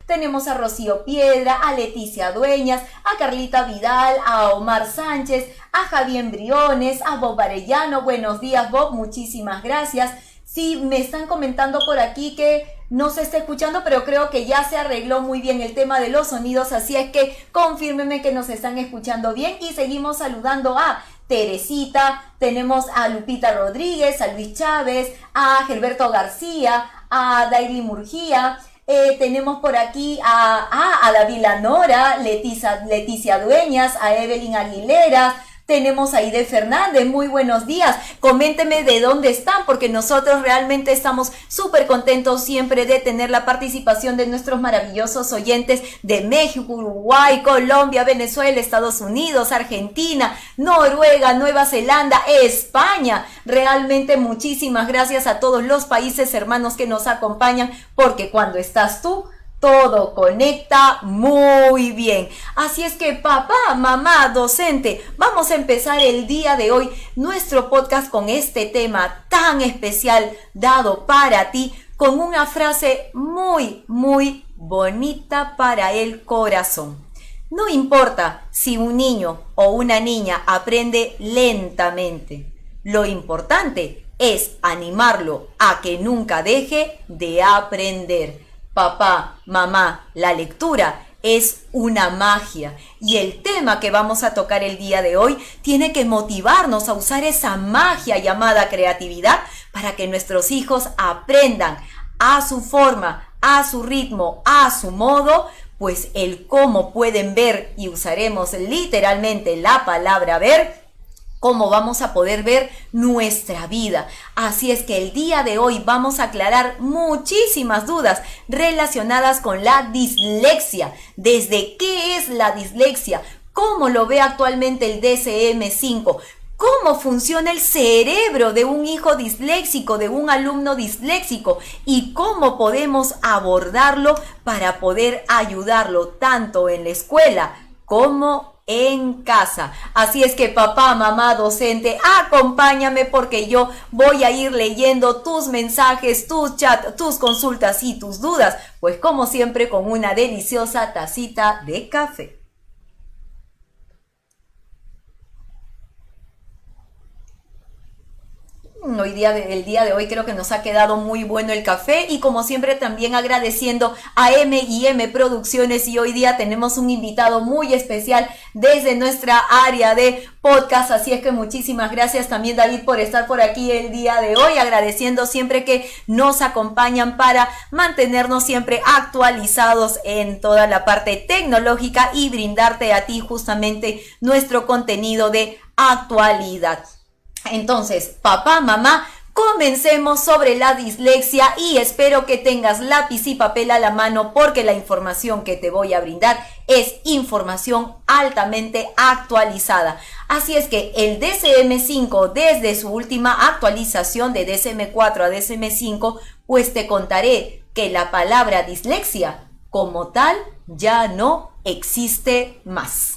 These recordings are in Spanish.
tenemos a Rocío Piedra, a Leticia Dueñas, a Carlita Vidal, a Omar Sánchez, a Javier Briones, a Bob Arellano. Buenos días, Bob, muchísimas gracias. Sí, me están comentando por aquí que no se está escuchando, pero creo que ya se arregló muy bien el tema de los sonidos, así es que confírmenme que nos están escuchando bien. Y seguimos saludando a Teresita, tenemos a Lupita Rodríguez, a Luis Chávez, a Gilberto García, a Daily Murgía. Tenemos por aquí a David Lanora, Leticia Dueñas, a Evelyn Aguilera. Tenemos a Aide Fernández, muy buenos días. Coméntenme de dónde están, porque nosotros realmente estamos súper contentos siempre de tener la participación de nuestros maravillosos oyentes de México, Uruguay, Colombia, Venezuela, Estados Unidos, Argentina, Noruega, Nueva Zelanda, España. Realmente muchísimas gracias a todos los países hermanos que nos acompañan, porque cuando estás tú, todo conecta muy bien. Así es que papá, mamá, docente, vamos a empezar el día de hoy nuestro podcast con este tema tan especial dado para ti, con una frase muy, muy bonita para el corazón. No importa si un niño o una niña aprende lentamente, lo importante es animarlo a que nunca deje de aprender. Papá, mamá, la lectura es una magia y el tema que vamos a tocar el día de hoy tiene que motivarnos a usar esa magia llamada creatividad para que nuestros hijos aprendan a su forma, a su ritmo, a su modo, pues el cómo pueden ver, y usaremos literalmente la palabra ver, cómo vamos a poder ver nuestra vida. Así es que el día de hoy vamos a aclarar muchísimas dudas relacionadas con la dislexia. Desde qué es la dislexia, cómo lo ve actualmente el DSM-5, cómo funciona el cerebro de un hijo disléxico, de un alumno disléxico, y cómo podemos abordarlo para poder ayudarlo tanto en la escuela como en casa. Así es que papá, mamá, docente, acompáñame porque yo voy a ir leyendo tus mensajes, tus chats, tus consultas y tus dudas, pues como siempre con una deliciosa tacita de café. El día de hoy creo que nos ha quedado muy bueno el café, y como siempre también agradeciendo a M&M Producciones, y hoy día tenemos un invitado muy especial desde nuestra área de podcast, así es que muchísimas gracias también David por estar por aquí el día de hoy, agradeciendo siempre que nos acompañan para mantenernos siempre actualizados en toda la parte tecnológica y brindarte a ti justamente nuestro contenido de actualidad. Entonces, papá, mamá, comencemos sobre la dislexia y espero que tengas lápiz y papel a la mano porque la información que te voy a brindar es información altamente actualizada. Así es que el DSM-5 desde su última actualización de DSM-4 a DSM-5, pues te contaré que la palabra dislexia como tal ya no existe más.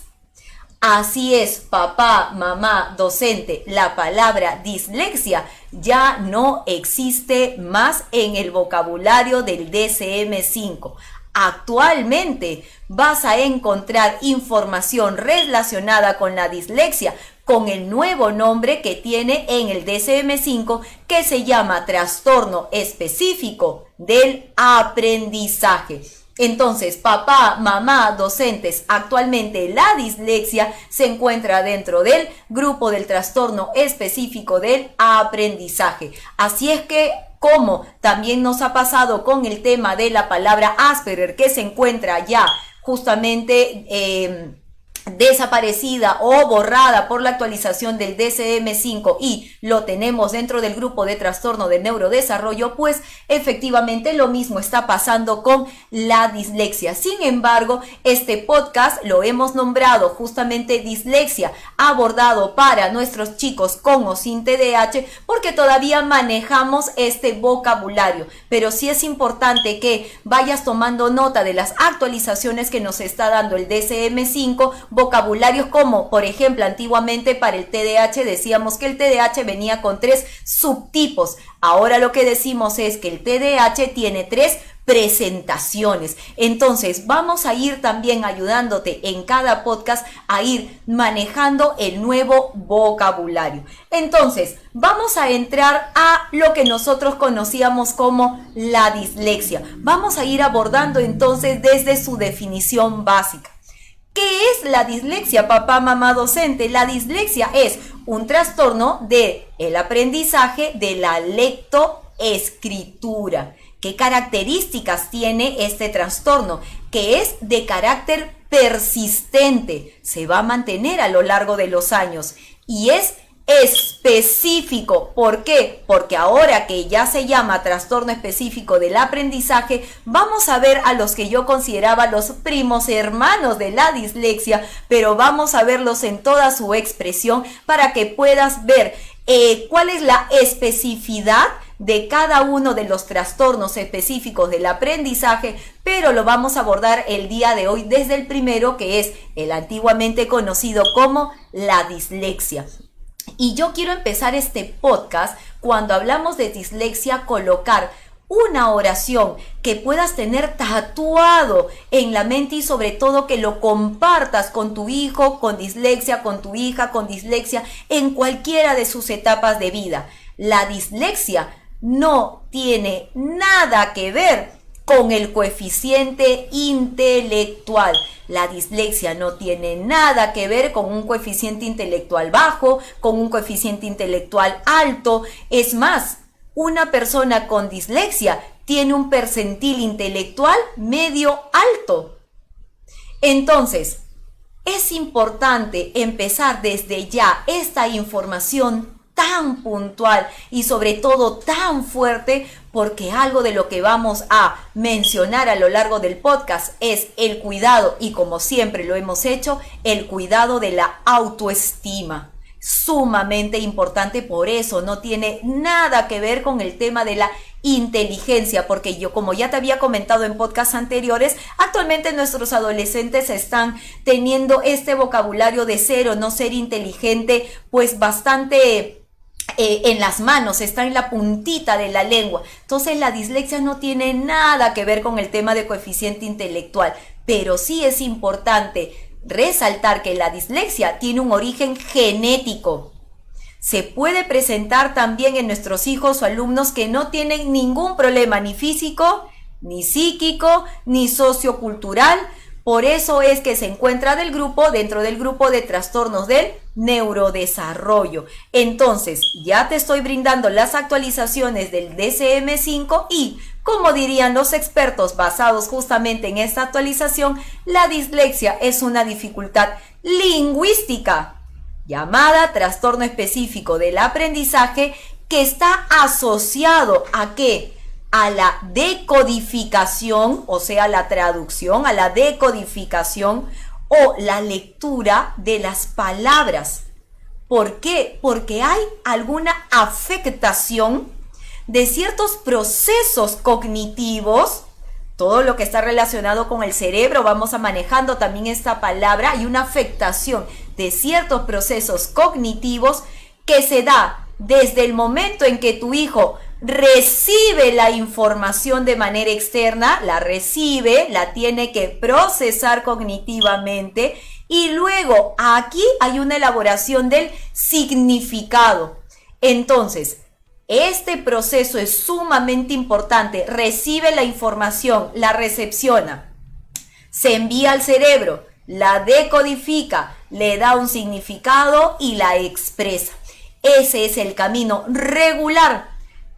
Así es, papá, mamá, docente, la palabra dislexia ya no existe más en el vocabulario del DSM-5. Actualmente vas a encontrar información relacionada con la dislexia con el nuevo nombre que tiene en el DSM-5, que se llama trastorno específico del aprendizaje. Entonces, papá, mamá, docentes, actualmente la dislexia se encuentra dentro del grupo del trastorno específico del aprendizaje. Así es que, como también nos ha pasado con el tema de la palabra Asperger, que se encuentra ya justamente desaparecida o borrada por la actualización del DSM-5 y lo tenemos dentro del grupo de trastorno de neurodesarrollo, pues efectivamente lo mismo está pasando con la dislexia. Sin embargo, este podcast lo hemos nombrado justamente dislexia, abordado para nuestros chicos con o sin TDAH, porque todavía manejamos este vocabulario, pero sí es importante que vayas tomando nota de las actualizaciones que nos está dando el DSM-5, vocabularios como, por ejemplo, antiguamente para el TDAH decíamos que el TDAH venía con 3 subtipos. Ahora lo que decimos es que el TDAH tiene 3 presentaciones. Entonces vamos a ir también ayudándote en cada podcast a ir manejando el nuevo vocabulario. Entonces vamos a entrar a lo que nosotros conocíamos como la dislexia. Vamos a ir abordando entonces desde su definición básica. ¿Qué es la dislexia, papá, mamá, docente? La dislexia es un trastorno del aprendizaje de la lectoescritura. ¿Qué características tiene este trastorno? Que es de carácter persistente, se va a mantener a lo largo de los años y es específico. ¿Por qué? Porque ahora que ya se llama trastorno específico del aprendizaje, vamos a ver a los que yo consideraba los primos hermanos de la dislexia, pero vamos a verlos en toda su expresión para que puedas ver cuál es la especificidad de cada uno de los trastornos específicos del aprendizaje, pero lo vamos a abordar el día de hoy desde el primero, que es el antiguamente conocido como la dislexia. Y yo quiero empezar este podcast, cuando hablamos de dislexia, colocar una oración que puedas tener tatuado en la mente y sobre todo que lo compartas con tu hijo con dislexia, con tu hija con dislexia, en cualquiera de sus etapas de vida. La dislexia no tiene nada que ver con el coeficiente intelectual. La dislexia no tiene nada que ver con un coeficiente intelectual bajo, con un coeficiente intelectual alto. Es más, una persona con dislexia tiene un percentil intelectual medio alto. Entonces, es importante empezar desde ya esta información tan puntual y sobre todo tan fuerte, porque algo de lo que vamos a mencionar a lo largo del podcast es el cuidado, y como siempre lo hemos hecho, el cuidado de la autoestima. Sumamente importante, por eso no tiene nada que ver con el tema de la inteligencia, porque yo, como ya te había comentado en podcasts anteriores, actualmente nuestros adolescentes están teniendo este vocabulario de ser o no ser inteligente, pues bastante en las manos, está en la puntita de la lengua. Entonces la dislexia no tiene nada que ver con el tema de coeficiente intelectual, pero sí es importante resaltar que la dislexia tiene un origen genético. Se puede presentar también en nuestros hijos o alumnos que no tienen ningún problema ni físico, ni psíquico, ni sociocultural. Por eso es que se encuentra dentro del grupo de trastornos del neurodesarrollo. Entonces, ya te estoy brindando las actualizaciones del DSM-5 y, como dirían los expertos basados justamente en esta actualización, la dislexia es una dificultad lingüística llamada trastorno específico del aprendizaje que está asociado ¿a qué? A la decodificación, o sea, la traducción, a la decodificación o la lectura de las palabras. ¿Por qué? Porque hay alguna afectación de ciertos procesos cognitivos. Todo lo que está relacionado con el cerebro, vamos a manejando también esta palabra, hay una afectación de ciertos procesos cognitivos que se da desde el momento en que tu hijo recibe la información de manera externa, la recibe, la tiene que procesar cognitivamente y luego aquí hay una elaboración del significado. Entonces, este proceso es sumamente importante. Recibe la información, la recepciona, se envía al cerebro, la decodifica, le da un significado y la expresa. Ese es el camino regular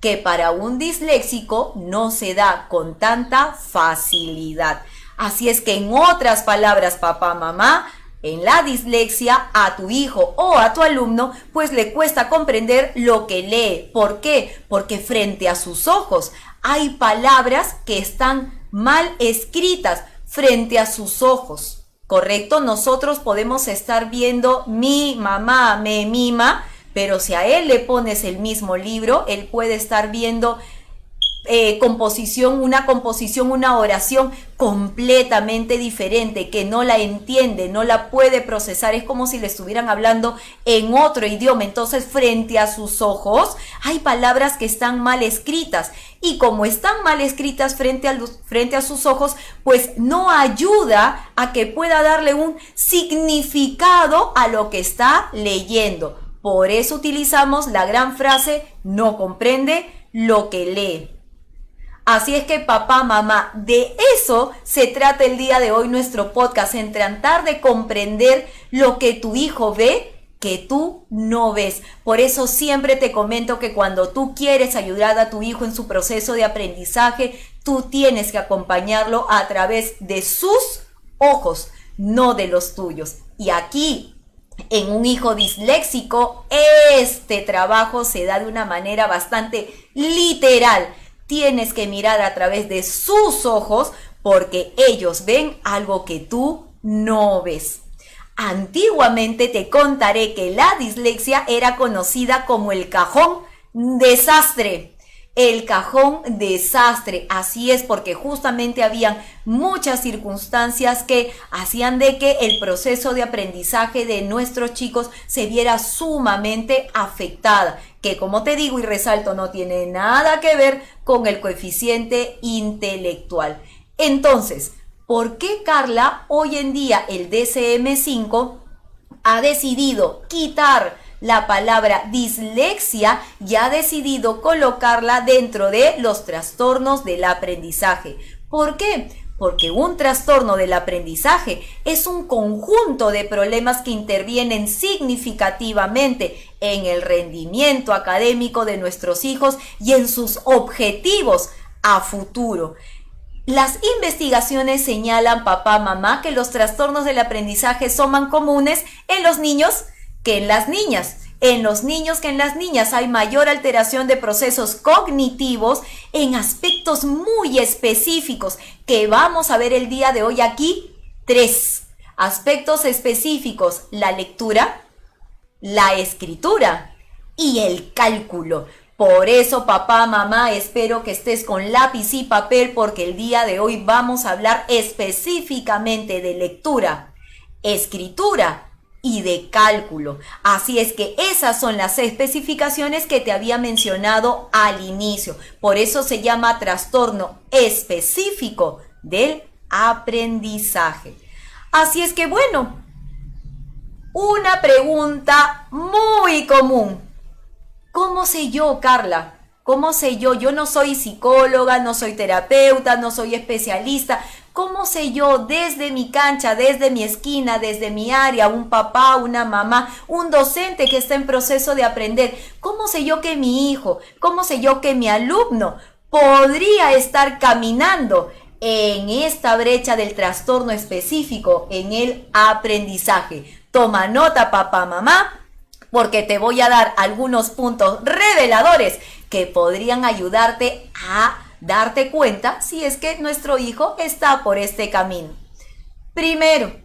que para un disléxico no se da con tanta facilidad. Así es que, en otras palabras, papá, mamá, en la dislexia a tu hijo o a tu alumno pues le cuesta comprender lo que lee. ¿Por qué? Porque frente a sus ojos hay palabras que están mal escritas frente a sus ojos, ¿correcto? Nosotros podemos estar viendo mi mamá me mima, pero si a él le pones el mismo libro, él puede estar viendo una composición, una oración completamente diferente, que no la entiende, no la puede procesar, es como si le estuvieran hablando en otro idioma. Entonces, frente a sus ojos hay palabras que están mal escritas, y como están mal escritas frente a sus ojos, pues no ayuda a que pueda darle un significado a lo que está leyendo. Por eso utilizamos la gran frase: no comprende lo que lee. Así es que, papá, mamá, de eso se trata el día de hoy nuestro podcast, en tratar de comprender lo que tu hijo ve que tú no ves. Por eso siempre te comento que cuando tú quieres ayudar a tu hijo en su proceso de aprendizaje, tú tienes que acompañarlo a través de sus ojos, no de los tuyos. Y aquí, en un hijo disléxico, este trabajo se da de una manera bastante literal. Tienes que mirar a través de sus ojos, porque ellos ven algo que tú no ves. Antiguamente te contaré que la dislexia era conocida como el cajón desastre. El cajón desastre, así es, porque justamente habían muchas circunstancias que hacían de que el proceso de aprendizaje de nuestros chicos se viera sumamente afectada, que, como te digo y resalto, no tiene nada que ver con el coeficiente intelectual. Entonces, ¿por qué, Carla, hoy en día el DSM-5 ha decidido quitar la palabra dislexia y ha decidido colocarla dentro de los trastornos del aprendizaje? ¿Por qué? Porque un trastorno del aprendizaje es un conjunto de problemas que intervienen significativamente en el rendimiento académico de nuestros hijos y en sus objetivos a futuro. Las investigaciones señalan, papá, mamá, que los trastornos del aprendizaje son más comunes en los niños que en las niñas. En los niños que en las niñas hay mayor alteración de procesos cognitivos en aspectos muy específicos que vamos a ver el día de hoy aquí. 3 aspectos específicos: la lectura, la escritura y el cálculo. Por eso, papá, mamá, espero que estés con lápiz y papel, porque el día de hoy vamos a hablar específicamente de lectura, escritura y de cálculo. Así es que esas son las especificaciones que te había mencionado al inicio. Por eso se llama trastorno específico del aprendizaje. Así es que, bueno, una pregunta muy común: ¿cómo sé yo, Carla? ¿Cómo sé yo? Yo no soy psicóloga, no soy terapeuta, no soy especialista. ¿Cómo sé yo, desde mi cancha, desde mi esquina, desde mi área, un papá, una mamá, un docente que está en proceso de aprender? ¿Cómo sé yo que mi hijo, cómo sé yo que mi alumno podría estar caminando en esta brecha del trastorno específico en el aprendizaje? Toma nota, papá, mamá, porque te voy a dar algunos puntos reveladores que podrían ayudarte a darte cuenta si es que nuestro hijo está por este camino. Primero,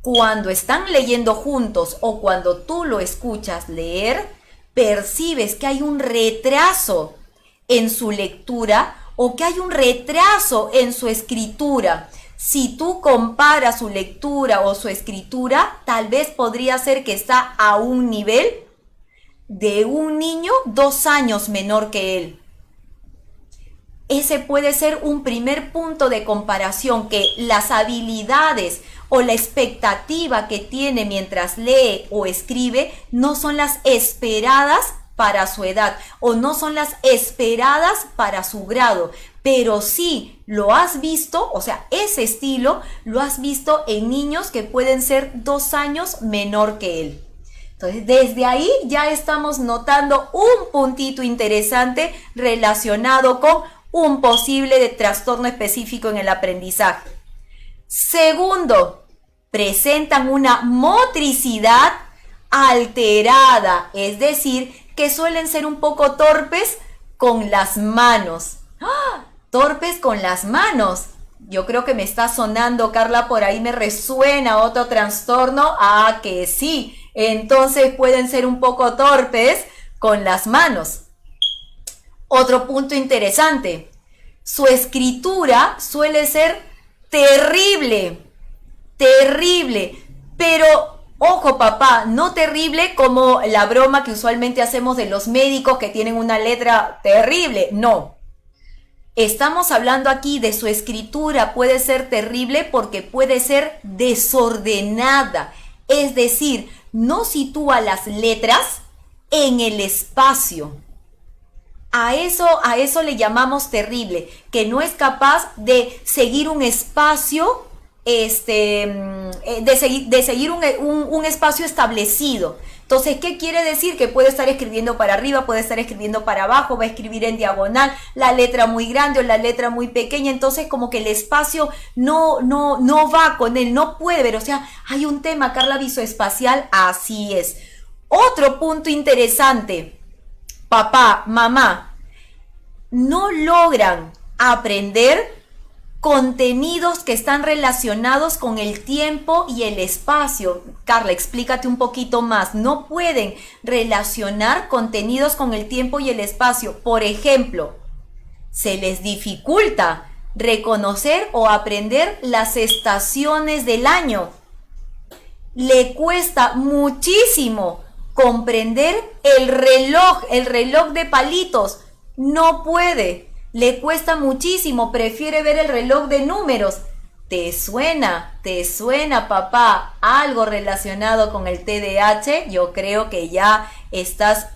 cuando están leyendo juntos o cuando tú lo escuchas leer, percibes que hay un retraso en su lectura o que hay un retraso en su escritura. Si tú comparas su lectura o su escritura, tal vez podría ser que está a un nivel de un niño 2 años menor que él. Ese puede ser un primer punto de comparación, que las habilidades o la expectativa que tiene mientras lee o escribe no son las esperadas para su edad o no son las esperadas para su grado, pero sí lo has visto, o sea, ese estilo lo has visto en niños que pueden ser 2 años menor que él. Entonces, desde ahí ya estamos notando un puntito interesante relacionado con un posible trastorno específico en el aprendizaje. Segundo, presentan una motricidad alterada, es decir, que suelen ser un poco torpes con las manos. ¡Ah! Torpes con las manos. Yo creo que me está sonando, Carla, por ahí me resuena otro trastorno. Ah, que sí. Entonces pueden ser un poco torpes con las manos. Otro punto interesante, su escritura suele ser terrible, terrible, pero ojo papá, no terrible como la broma que usualmente hacemos de los médicos que tienen una letra terrible, no. Estamos hablando aquí de su escritura, puede ser terrible porque puede ser desordenada, es decir, no sitúa las letras en el espacio. A eso le llamamos terrible, que no es capaz de seguir un espacio, de seguir un espacio establecido. Entonces, ¿qué quiere decir? Que puede estar escribiendo para arriba, puede estar escribiendo para abajo, va a escribir en diagonal, la letra muy grande o la letra muy pequeña, entonces como que el espacio no va con él, no puede ver, o sea, hay un tema, Carla, visoespacial, así es. Otro punto interesante, papá, mamá, no logran aprender contenidos que están relacionados con el tiempo y el espacio. Carla, explícate un poquito más. No pueden relacionar contenidos con el tiempo y el espacio. Por ejemplo, se les dificulta reconocer o aprender las estaciones del año. Le cuesta muchísimo comprender el reloj de palitos. No puede. Le cuesta muchísimo, prefiere ver el reloj de números. ¿Te suena, papá, algo relacionado con el TDAH? Yo creo que ya estás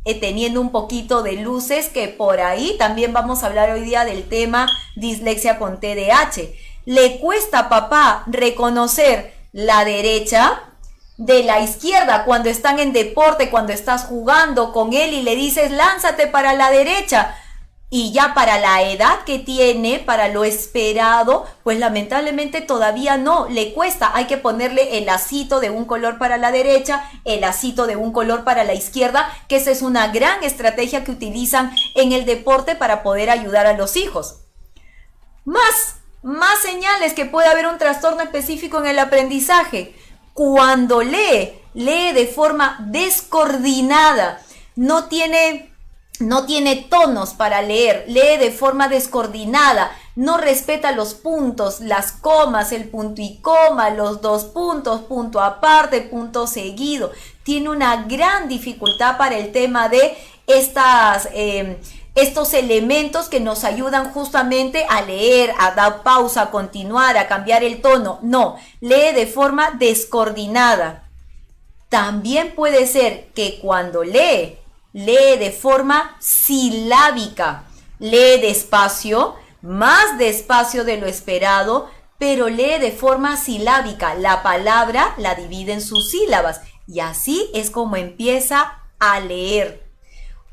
teniendo un poquito de luces, que por ahí también vamos a hablar hoy día del tema dislexia con TDAH. Le cuesta, papá, reconocer la derecha de la izquierda cuando están en deporte, cuando estás jugando con él y le dices lánzate para la derecha. Y ya para la edad que tiene, para lo esperado, pues lamentablemente todavía no, le cuesta. Hay que ponerle el lacito de un color para la derecha, el lacito de un color para la izquierda, que esa es una gran estrategia que utilizan en el deporte para poder ayudar a los hijos. Más señales que puede haber un trastorno específico en el aprendizaje. Cuando lee de forma descoordinada, no tiene tonos para leer, lee de forma descoordinada, no respeta los puntos, las comas, el punto y coma, los dos puntos, punto aparte, punto seguido. Tiene una gran dificultad para el tema de estos elementos que nos ayudan justamente a leer, a dar pausa, a continuar, a cambiar el tono. No, lee de forma descoordinada. También puede ser que cuando lee de forma silábica, lee despacio, más despacio de lo esperado, pero lee de forma silábica. La palabra la divide en sus sílabas y así es como empieza a leer.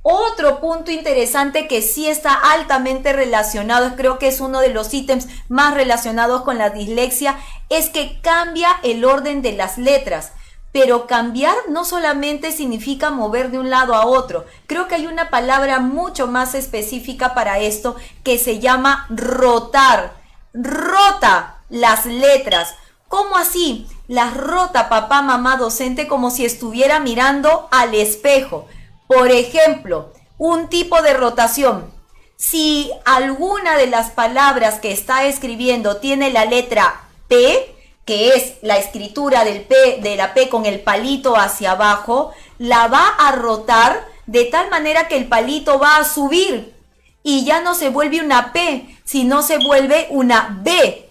Otro punto interesante que sí está altamente relacionado, creo que es uno de los ítems más relacionados con la dislexia, es que cambia el orden de las letras. Pero cambiar no solamente significa mover de un lado a otro. Creo que hay una palabra mucho más específica para esto que se llama rotar. Rota las letras. ¿Cómo así? Las rota papá, mamá, docente, como si estuviera mirando al espejo. Por ejemplo, un tipo de rotación. Si alguna de las palabras que está escribiendo tiene la letra P, que es la escritura de la P con el palito hacia abajo, la va a rotar de tal manera que el palito va a subir y ya no se vuelve una P, sino se vuelve una B.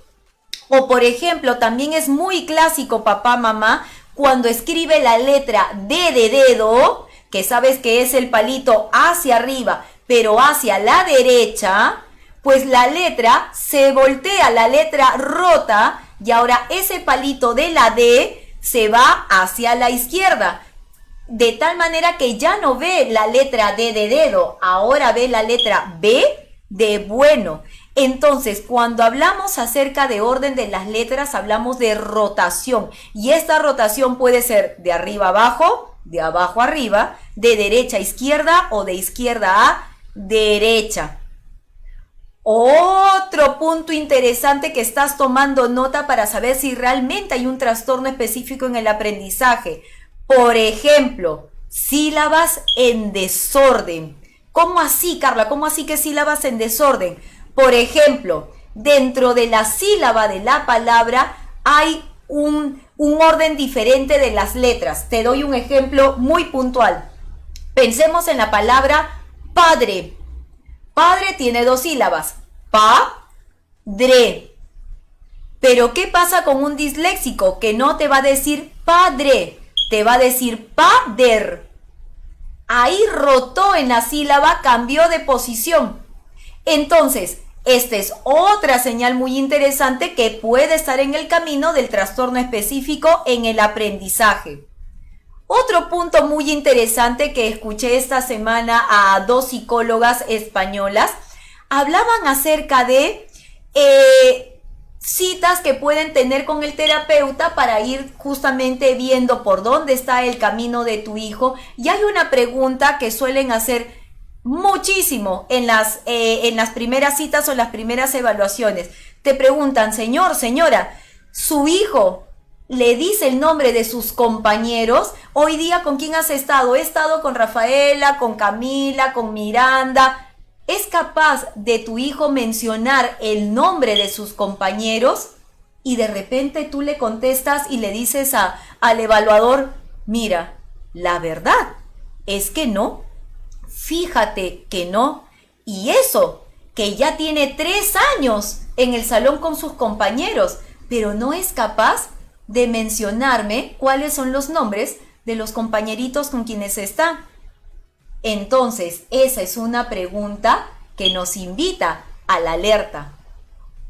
O por ejemplo, también es muy clásico, papá, mamá, cuando escribe la letra D de dedo, que sabes que es el palito hacia arriba, pero hacia la derecha, pues la letra se voltea, la letra rota, y ahora ese palito de la D se va hacia la izquierda. De tal manera que ya no ve la letra D de dedo, ahora ve la letra B de bueno. Entonces, cuando hablamos acerca de orden de las letras, hablamos de rotación. Y esta rotación puede ser de arriba a abajo, de abajo a arriba, de derecha a izquierda o de izquierda a derecha. Otro punto interesante que estás tomando nota para saber si realmente hay un trastorno específico en el aprendizaje. Por ejemplo, sílabas en desorden. ¿Cómo así, Carla? ¿Cómo así que sílabas en desorden? Por ejemplo, dentro de la sílaba de la palabra hay un orden diferente de las letras. Te doy un ejemplo muy puntual. Pensemos en la palabra padre. Padre tiene 2 sílabas. Pa-dre. Pero ¿qué pasa con un disléxico que no te va a decir padre? Te va a decir pader. Ahí rotó en la sílaba, cambió de posición. Entonces, esta es otra señal muy interesante que puede estar en el camino del trastorno específico en el aprendizaje. Otro punto muy interesante que escuché esta semana a 2 psicólogas españolas, hablaban acerca de citas que pueden tener con el terapeuta para ir justamente viendo por dónde está el camino de tu hijo. Y hay una pregunta que suelen hacer muchísimo en las primeras citas o en las primeras evaluaciones. Te preguntan, señor, señora, ¿su hijo le dice el nombre de sus compañeros? Hoy día, ¿con quién has estado? He estado con Rafaela, con Camila, con Miranda. ¿Es capaz de tu hijo mencionar el nombre de sus compañeros? Y de repente tú le contestas y le dices al evaluador, mira, la verdad es que no, fíjate que no. Y eso, que ya tiene 3 años en el salón con sus compañeros, pero no es capaz de mencionarme cuáles son los nombres de los compañeritos con quienes está. Entonces, esa es una pregunta que nos invita a la alerta.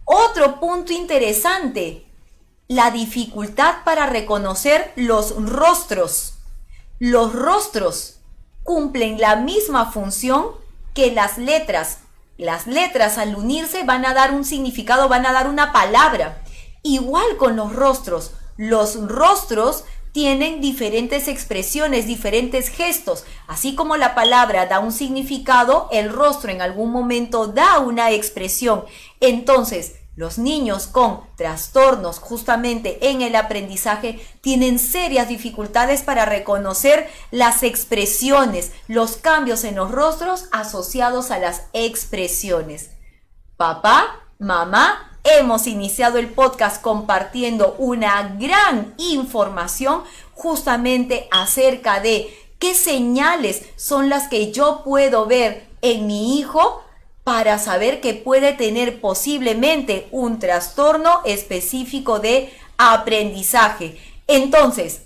Otro punto interesante, la dificultad para reconocer los rostros. Los rostros cumplen la misma función que las letras. Las letras al unirse van a dar un significado, van a dar una palabra. Igual con los rostros. Los rostros tienen diferentes expresiones, diferentes gestos. Así como la palabra da un significado, el rostro en algún momento da una expresión. Entonces, los niños con trastornos justamente en el aprendizaje tienen serias dificultades para reconocer las expresiones, los cambios en los rostros asociados a las expresiones. Papá, mamá, hemos iniciado el podcast compartiendo una gran información justamente acerca de qué señales son las que yo puedo ver en mi hijo para saber que puede tener posiblemente un trastorno específico de aprendizaje. Entonces,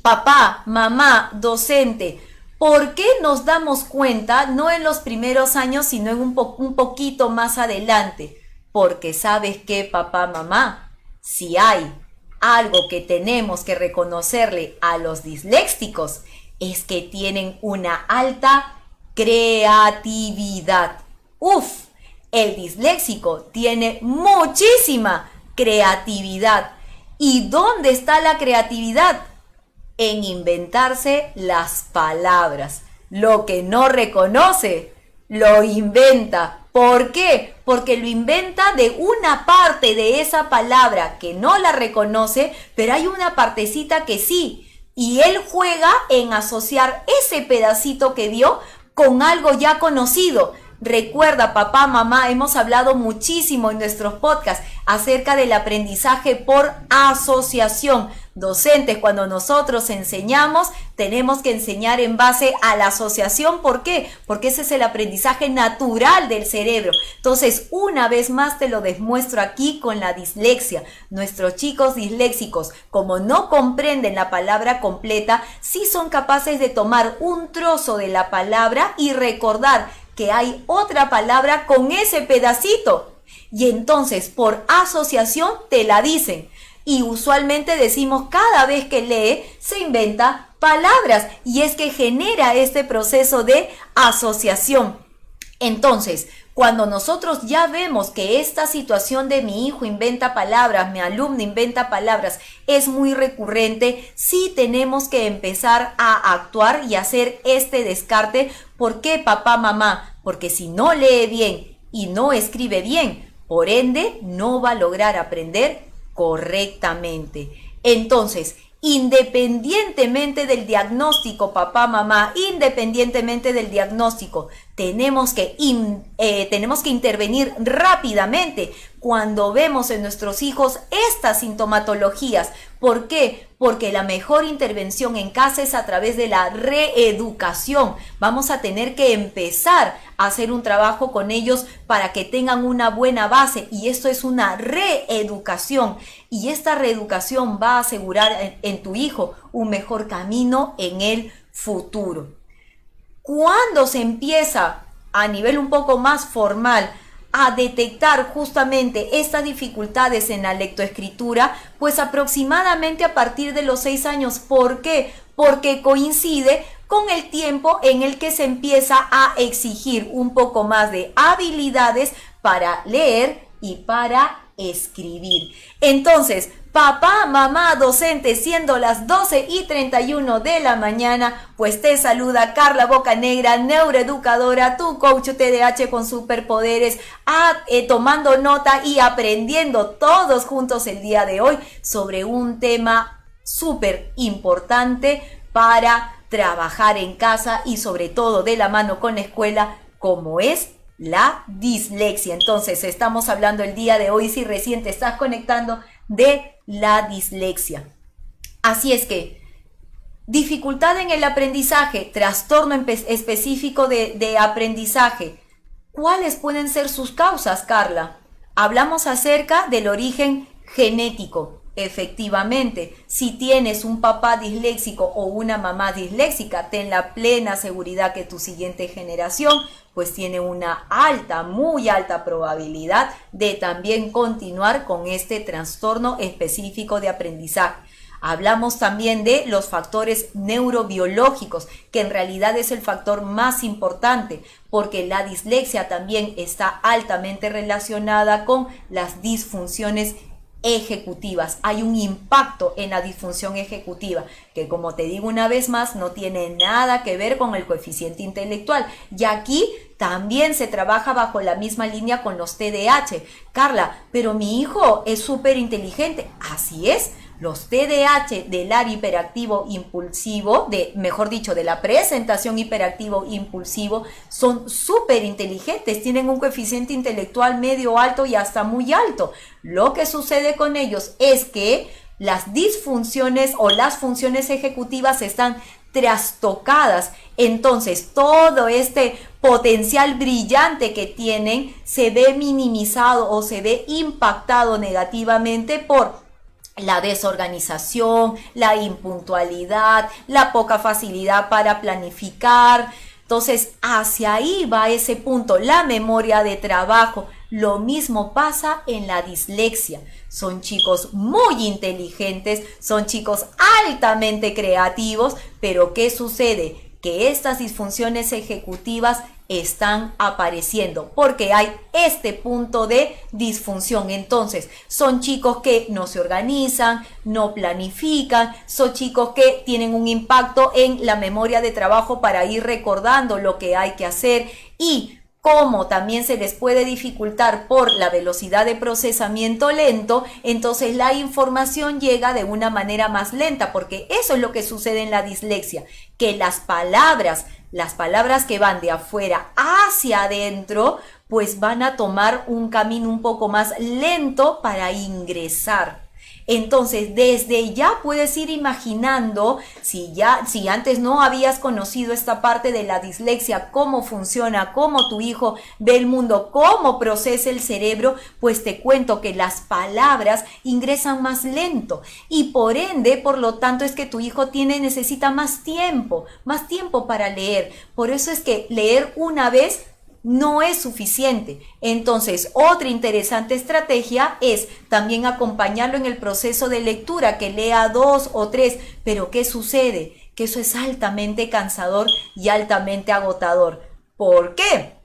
papá, mamá, docente, ¿por qué nos damos cuenta, no en los primeros años, sino en un poquito más adelante? Porque sabes que, papá, mamá, si hay algo que tenemos que reconocerle a los disléxicos, es que tienen una alta creatividad. El disléxico tiene muchísima creatividad. ¿Y dónde está la creatividad? En inventarse las palabras. Lo que no reconoce, lo inventa. ¿Por qué? Porque lo inventa de una parte de esa palabra que no la reconoce, pero hay una partecita que sí. Y él juega en asociar ese pedacito que vio con algo ya conocido. Recuerda, papá, mamá, hemos hablado muchísimo en nuestros podcasts acerca del aprendizaje por asociación. Docentes, cuando nosotros enseñamos, tenemos que enseñar en base a la asociación. ¿Por qué? Porque ese es el aprendizaje natural del cerebro. Entonces, una vez más te lo demuestro aquí con la dislexia. Nuestros chicos disléxicos, como no comprenden la palabra completa, sí son capaces de tomar un trozo de la palabra y recordar que hay otra palabra con ese pedacito. Y entonces, por asociación, te la dicen. Y usualmente decimos, cada vez que lee, se inventa palabras. Y es que genera este proceso de asociación. Entonces, cuando nosotros ya vemos que esta situación de mi hijo inventa palabras, mi alumno inventa palabras, es muy recurrente, sí tenemos que empezar a actuar y hacer este descarte. ¿Por qué, papá, mamá? Porque si no lee bien y no escribe bien, por ende, no va a lograr aprender correctamente. Entonces, independientemente del diagnóstico, papá, mamá, independientemente del diagnóstico, tenemos que intervenir rápidamente cuando vemos en nuestros hijos estas sintomatologías. ¿Por qué? Porque la mejor intervención en casa es a través de la reeducación. Vamos a tener que empezar a hacer un trabajo con ellos para que tengan una buena base, y esto es una reeducación, y esta reeducación va a asegurar en tu hijo un mejor camino en el futuro. Cuando se empieza a nivel un poco más formal a detectar justamente estas dificultades en la lectoescritura, pues aproximadamente a partir de los 6 años. ¿Por qué? Porque coincide con el tiempo en el que se empieza a exigir un poco más de habilidades para leer y para escribir. Entonces, papá, mamá, docente, siendo las 12:31 de la mañana, pues te saluda Carla Bocanegra, neuroeducadora, tu coach TDAH con superpoderes, tomando nota y aprendiendo todos juntos el día de hoy sobre un tema súper importante para trabajar en casa y sobre todo de la mano con la escuela, como es la dislexia. Entonces, estamos hablando el día de hoy, si recién te estás conectando, de la dislexia. Así es que, dificultad en el aprendizaje, trastorno específico de aprendizaje. ¿Cuáles pueden ser sus causas, Carla? Hablamos acerca del origen genético. Efectivamente, si tienes un papá disléxico o una mamá disléxica, ten la plena seguridad que tu siguiente generación pues tiene una muy alta probabilidad de también continuar con este trastorno específico de aprendizaje. Hablamos también de los factores neurobiológicos, que en realidad es el factor más importante, porque la dislexia también está altamente relacionada con las disfunciones ejecutivas. Hay un impacto en la disfunción ejecutiva que, como te digo una vez más, no tiene nada que ver con el coeficiente intelectual, y aquí también se trabaja bajo la misma línea con los TDAH. Carla, pero mi hijo es súper inteligente. Así es. Los TDAH del área hiperactivo impulsivo, mejor dicho, de la presentación hiperactivo impulsivo, son súper inteligentes, tienen un coeficiente intelectual medio alto y hasta muy alto. Lo que sucede con ellos es que las disfunciones o las funciones ejecutivas están trastocadas. Entonces, todo este potencial brillante que tienen se ve minimizado o se ve impactado negativamente por la desorganización, la impuntualidad, la poca facilidad para planificar. Entonces, hacia ahí va ese punto, la memoria de trabajo. Lo mismo pasa en la dislexia. Son chicos muy inteligentes, son chicos altamente creativos, pero ¿qué sucede? Que estas disfunciones ejecutivas están apareciendo porque hay este punto de disfunción. Entonces, son chicos que no se organizan, no planifican, son chicos que tienen un impacto en la memoria de trabajo para ir recordando lo que hay que hacer, y como también se les puede dificultar por la velocidad de procesamiento lento, entonces la información llega de una manera más lenta, porque eso es lo que sucede en la dislexia, que las palabras que van de afuera hacia adentro, pues van a tomar un camino un poco más lento para ingresar. Entonces, desde ya puedes ir imaginando, si antes no habías conocido esta parte de la dislexia, cómo funciona, cómo tu hijo ve el mundo, cómo procesa el cerebro, pues te cuento que las palabras ingresan más lento, y por ende, por lo tanto, es que tu hijo necesita más tiempo para leer. Por eso es que leer una vez no es suficiente. Entonces, otra interesante estrategia es también acompañarlo en el proceso de lectura, que lea 2 o 3. Pero ¿qué sucede? Que eso es altamente cansador y altamente agotador. ¿Por qué?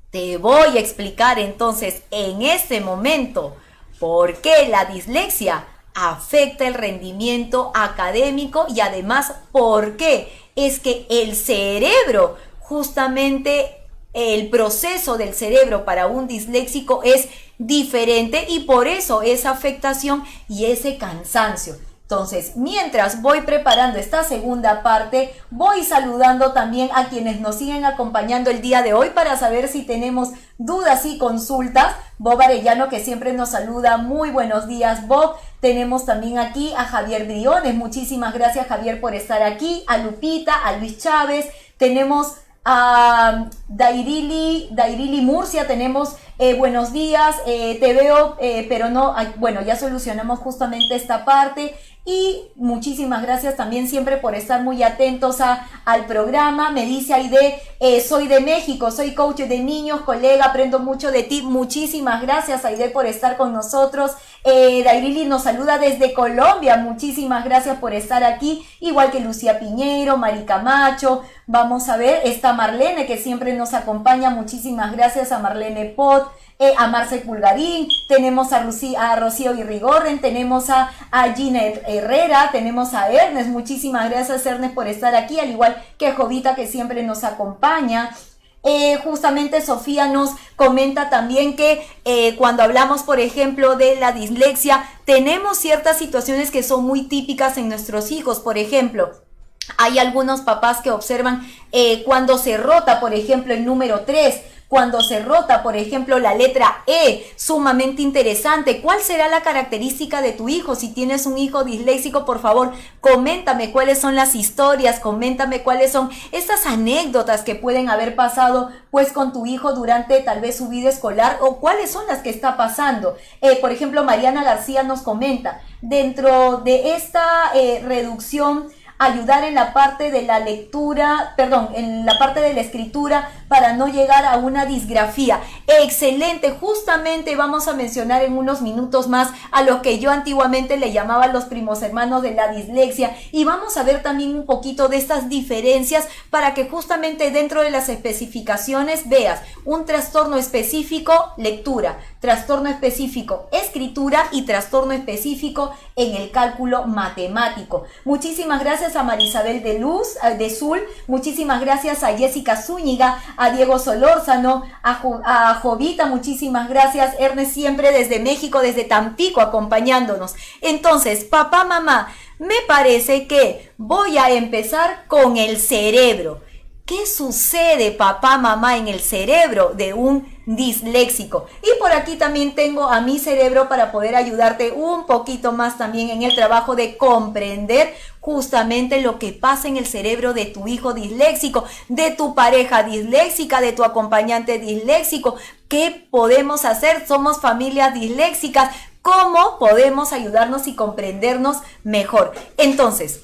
Te voy a explicar entonces en este momento por qué la dislexia afecta el rendimiento académico, y además por qué es que el cerebro, justamente el proceso del cerebro para un disléxico es diferente, y por eso esa afectación y ese cansancio. Entonces, mientras voy preparando esta segunda parte, voy saludando también a quienes nos siguen acompañando el día de hoy para saber si tenemos dudas y consultas. Bob Arellano, que siempre nos saluda. Muy buenos días, Bob. Tenemos también aquí a Javier Briones. Muchísimas gracias, Javier, por estar aquí. A Lupita, a Luis Chávez. Tenemos a Dairili Murcia. Tenemos buenos días. Te veo, pero no. Bueno, ya solucionamos justamente esta parte. Y muchísimas gracias también siempre por estar muy atentos al programa. Me dice Aide, soy de México, soy coach de niños, colega, aprendo mucho de ti. Muchísimas gracias, Aide, por estar con nosotros. Dairili nos saluda desde Colombia. Muchísimas gracias por estar aquí. Igual que Lucía Piñeiro, Mari Camacho. Vamos a ver, está Marlene, que siempre nos acompaña. Muchísimas gracias a Marlene Pot. A Marce Pulgarín, tenemos a Rocío Irrigorren, tenemos a Ginette Herrera, tenemos a Ernest. Muchísimas gracias, Ernest, por estar aquí, al igual que Jovita, que siempre nos acompaña. Justamente Sofía nos comenta también que cuando hablamos, por ejemplo, de la dislexia, tenemos ciertas situaciones que son muy típicas en nuestros hijos. Por ejemplo, hay algunos papás que observan cuando se rota, por ejemplo, el número 3, cuando se rota, por ejemplo, la letra E, sumamente interesante. ¿Cuál será la característica de tu hijo? Si tienes un hijo disléxico, por favor, coméntame cuáles son las historias, coméntame cuáles son esas anécdotas que pueden haber pasado pues con tu hijo durante tal vez su vida escolar, o cuáles son las que está pasando. Por ejemplo, Mariana García nos comenta, dentro de esta reducción, ayudar en la parte de la lectura, en la parte de la escritura para no llegar a una disgrafía. Excelente, justamente vamos a mencionar en unos minutos más a lo que yo antiguamente le llamaba los primos hermanos de la dislexia, y vamos a ver también un poquito de estas diferencias para que justamente dentro de las especificaciones veas un trastorno específico lectura, trastorno específico escritura y trastorno específico en el cálculo matemático. Muchísimas gracias a Marisabel de Zul, muchísimas gracias a Jessica Zúñiga, a Diego Solórzano, a Jovita, muchísimas gracias. Ernest siempre desde México, desde Tampico, acompañándonos. Entonces, papá, mamá, me parece que voy a empezar con el cerebro. ¿Qué sucede, papá, mamá, en el cerebro de un disléxico? Y por aquí también tengo a mi cerebro para poder ayudarte un poquito más también en el trabajo de comprender justamente lo que pasa en el cerebro de tu hijo disléxico, de tu pareja disléxica, de tu acompañante disléxico. ¿Qué podemos hacer? Somos familias disléxicas. ¿Cómo podemos ayudarnos y comprendernos mejor? Entonces,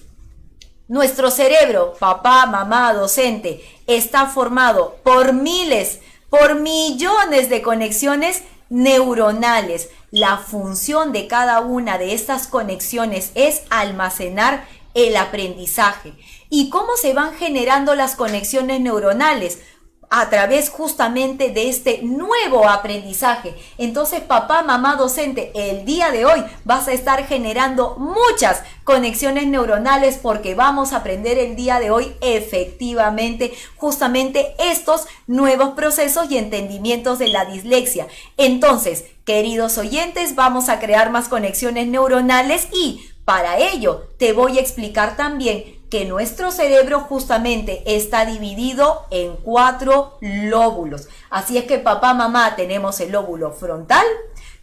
nuestro cerebro, papá, mamá, docente, está formado por miles, por millones de conexiones neuronales. La función de cada una de estas conexiones es almacenar el aprendizaje. ¿Y cómo se van generando las conexiones neuronales? A través justamente de este nuevo aprendizaje. Entonces, papá, mamá, docente, el día de hoy vas a estar generando muchas conexiones neuronales, porque vamos a aprender el día de hoy efectivamente justamente estos nuevos procesos y entendimientos de la dislexia. Entonces, queridos oyentes, vamos a crear más conexiones neuronales, y para ello te voy a explicar también que nuestro cerebro justamente está dividido en 4 lóbulos. Así es que, papá, mamá, tenemos el lóbulo frontal,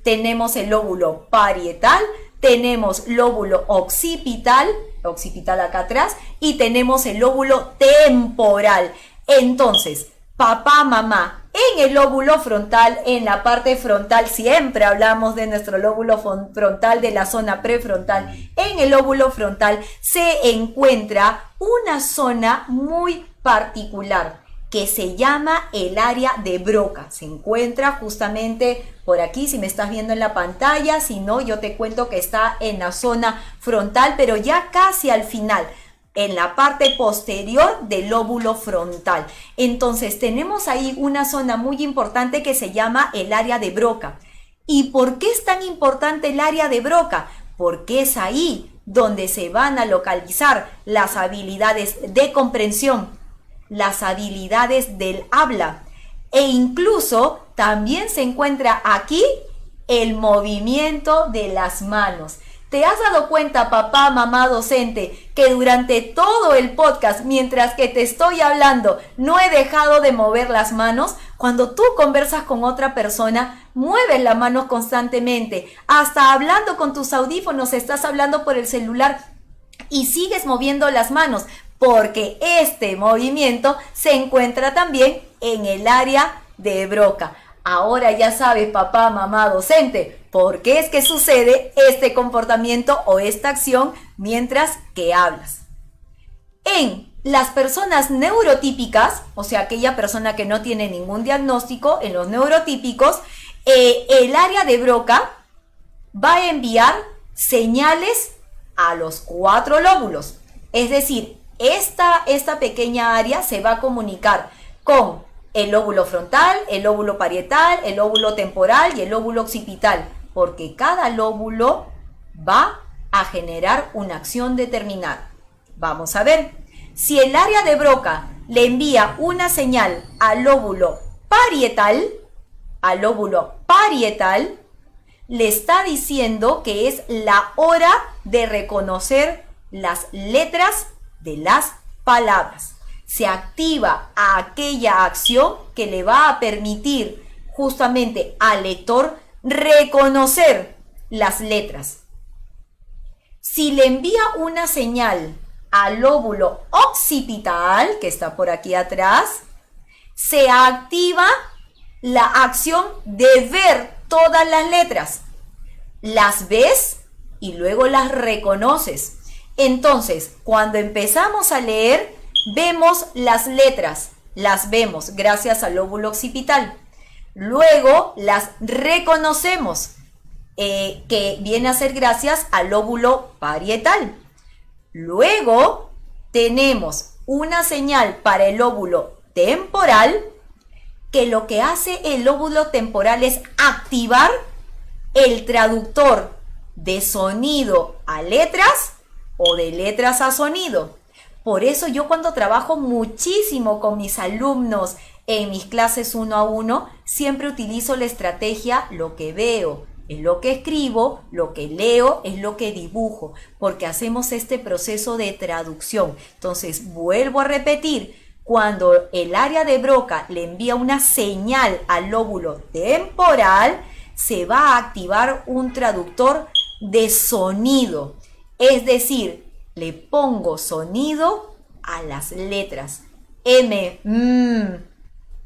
tenemos el lóbulo parietal, tenemos lóbulo occipital acá atrás, y tenemos el lóbulo temporal. Entonces, papá, mamá, en el lóbulo frontal, en la parte frontal, siempre hablamos de nuestro lóbulo frontal, de la zona prefrontal. En el lóbulo frontal se encuentra una zona muy particular que se llama el área de Broca. Se encuentra justamente por aquí, si me estás viendo en la pantalla. Si no, yo te cuento que está en la zona frontal, pero ya casi al final, en la parte posterior del lóbulo frontal. Entonces tenemos ahí una zona muy importante que se llama el área de Broca. ¿Y por qué es tan importante el área de Broca? Porque es ahí donde se van a localizar las habilidades de comprensión, las habilidades del habla, e incluso también se encuentra aquí el movimiento de las manos. ¿Te has dado cuenta, papá, mamá, docente, que durante todo el podcast, mientras que te estoy hablando, no he dejado de mover las manos? Cuando tú conversas con otra persona, mueves las manos constantemente. Hasta hablando con tus audífonos, estás hablando por el celular y sigues moviendo las manos, porque este movimiento se encuentra también en el área de Broca. Ahora ya sabes, papá, mamá, docente, por qué es que sucede este comportamiento o esta acción mientras que hablas. En las personas neurotípicas, o sea, aquella persona que no tiene ningún diagnóstico, en los neurotípicos, el área de Broca va a enviar señales a los 4 lóbulos. Es decir, esta pequeña área se va a comunicar con el lóbulo frontal, el lóbulo parietal, el lóbulo temporal y el lóbulo occipital, porque cada lóbulo va a generar una acción determinada. Vamos a ver, si el área de Broca le envía una señal al lóbulo parietal, le está diciendo que es la hora de reconocer las letras de las palabras. Se activa aquella acción que le va a permitir justamente al lector reconocer las letras. Si le envía una señal al lóbulo occipital, que está por aquí atrás, se activa la acción de ver todas las letras. Las ves y luego las reconoces. Entonces, cuando empezamos a leer, vemos las letras, las vemos gracias al lóbulo occipital. Luego las reconocemos, que viene a ser gracias al lóbulo parietal. Luego tenemos una señal para el lóbulo temporal, que lo que hace el lóbulo temporal es activar el traductor de sonido a letras o de letras a sonido. Por eso yo cuando trabajo muchísimo con mis alumnos en mis clases 1 a 1, siempre utilizo la estrategia lo que veo, es lo que escribo, lo que leo, es lo que dibujo, porque hacemos este proceso de traducción. Entonces, vuelvo a repetir, cuando el área de Broca le envía una señal al lóbulo temporal, se va a activar un traductor de sonido. Es decir, le pongo sonido a las letras. M,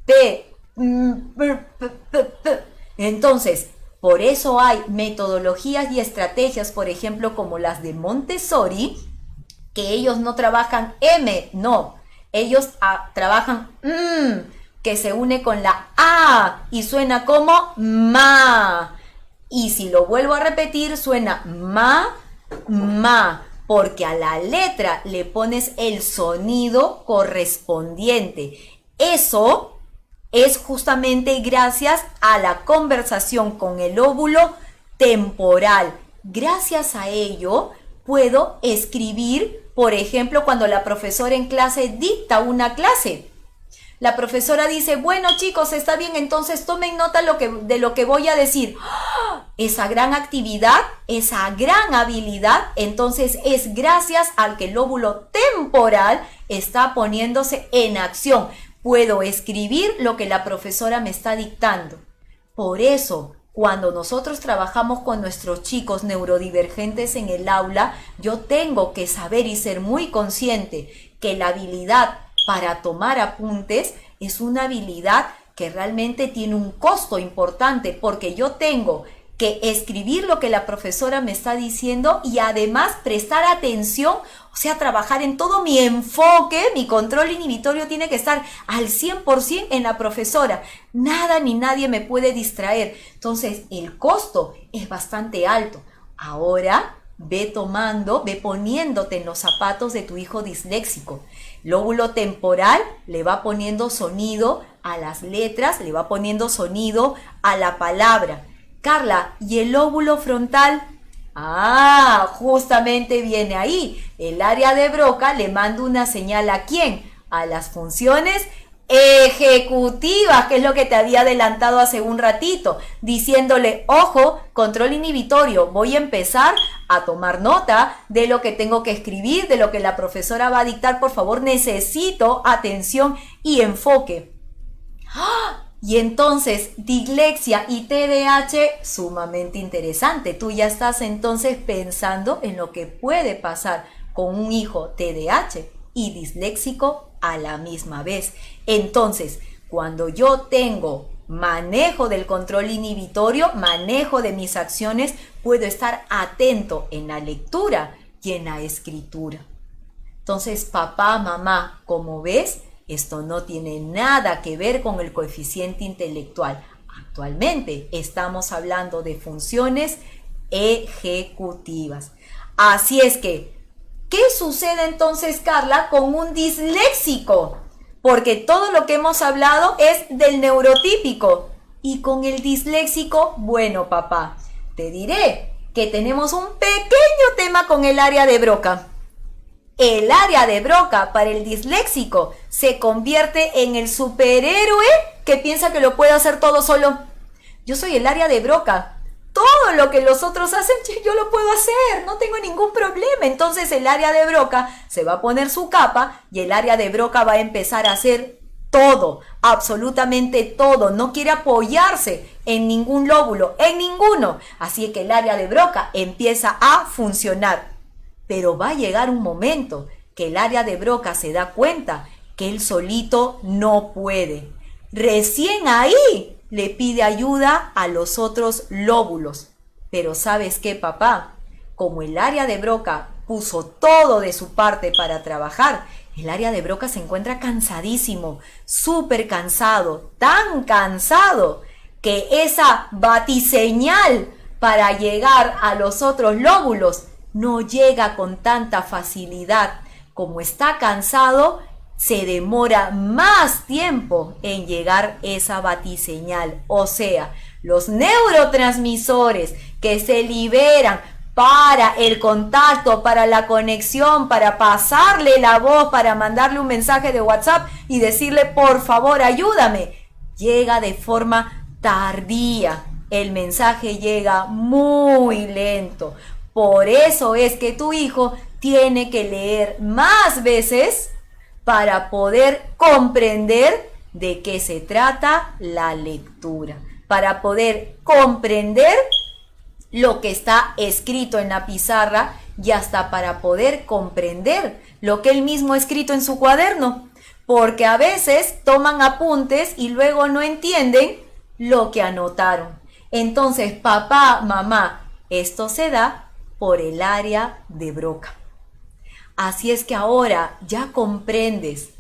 P, P. Entonces, por eso hay metodologías y estrategias, por ejemplo, como las de Montessori, que ellos no trabajan M, no. Ellos trabajan que se une con la A y suena como ma. Y si lo vuelvo a repetir, suena ma, porque a la letra le pones el sonido correspondiente. Eso es justamente gracias a la conversación con el lóbulo temporal. Gracias a ello puedo escribir, por ejemplo, cuando la profesora en clase dicta una clase. La profesora dice, bueno chicos, está bien, entonces tomen nota de lo que voy a decir. Esa gran actividad, esa gran habilidad, entonces es gracias al que el lóbulo temporal está poniéndose en acción. Puedo escribir lo que la profesora me está dictando. Por eso, cuando nosotros trabajamos con nuestros chicos neurodivergentes en el aula, yo tengo que saber y ser muy consciente que la habilidad para tomar apuntes es una habilidad que realmente tiene un costo importante, porque yo tengo que escribir lo que la profesora me está diciendo y además prestar atención, o sea, trabajar en todo mi enfoque, mi control inhibitorio tiene que estar al 100% en la profesora. Nada ni nadie me puede distraer. Entonces, el costo es bastante alto. Ahora, ve poniéndote en los zapatos de tu hijo disléxico. Lóbulo temporal le va poniendo sonido a las letras, le va poniendo sonido a la palabra. Carla, ¿y el lóbulo frontal? Justamente viene ahí. El área de Broca le manda una señal ¿a quién? A las funciones ejecutivas, que es lo que te había adelantado hace un ratito, diciéndole, ojo, control inhibitorio, voy a empezar a tomar nota de lo que tengo que escribir, de lo que la profesora va a dictar, por favor, necesito atención y enfoque. ¡Ah! Y entonces, dislexia y TDAH, sumamente interesante. Tú ya estás entonces pensando en lo que puede pasar con un hijo TDAH y disléxico a la misma vez. Entonces, cuando yo tengo manejo del control inhibitorio, manejo de mis acciones, puedo estar atento en la lectura y en la escritura. Entonces, papá, mamá, como ves, esto no tiene nada que ver con el coeficiente intelectual. Actualmente estamos hablando de funciones ejecutivas. Así es que, ¿qué sucede entonces, Carla, con un disléxico? Porque todo lo que hemos hablado es del neurotípico. Y con el disléxico, bueno, papá, te diré que tenemos un pequeño tema con el área de Broca. El área de Broca para el disléxico se convierte en el superhéroe que piensa que lo puede hacer todo solo. Yo soy el área de Broca. Todo lo que los otros hacen, yo lo puedo hacer, no tengo ningún problema. Entonces el área de Broca se va a poner su capa y el área de Broca va a empezar a hacer todo, absolutamente todo. No quiere apoyarse en ningún lóbulo, en ninguno. Así que el área de Broca empieza a funcionar. Pero va a llegar un momento que el área de Broca se da cuenta que él solito no puede. Recién ahí le pide ayuda a los otros lóbulos. Pero ¿sabes qué, papá? Como el área de Broca puso todo de su parte para trabajar, el área de Broca se encuentra cansadísimo, súper cansado, tan cansado que esa batiseñal para llegar a los otros lóbulos no llega con tanta facilidad. Como está cansado, se demora más tiempo en llegar esa batiseñal. O sea, los neurotransmisores que se liberan para el contacto, para la conexión, para pasarle la voz, para mandarle un mensaje de WhatsApp y decirle, por favor, ayúdame, llega de forma tardía. El mensaje llega muy lento. Por eso es que tu hijo tiene que leer más veces para poder comprender de qué se trata la lectura, para poder comprender lo que está escrito en la pizarra y hasta para poder comprender lo que él mismo ha escrito en su cuaderno, porque a veces toman apuntes y luego no entienden lo que anotaron. Entonces, papá, mamá, esto se da por el área de Broca. Así es que ahora ya comprendes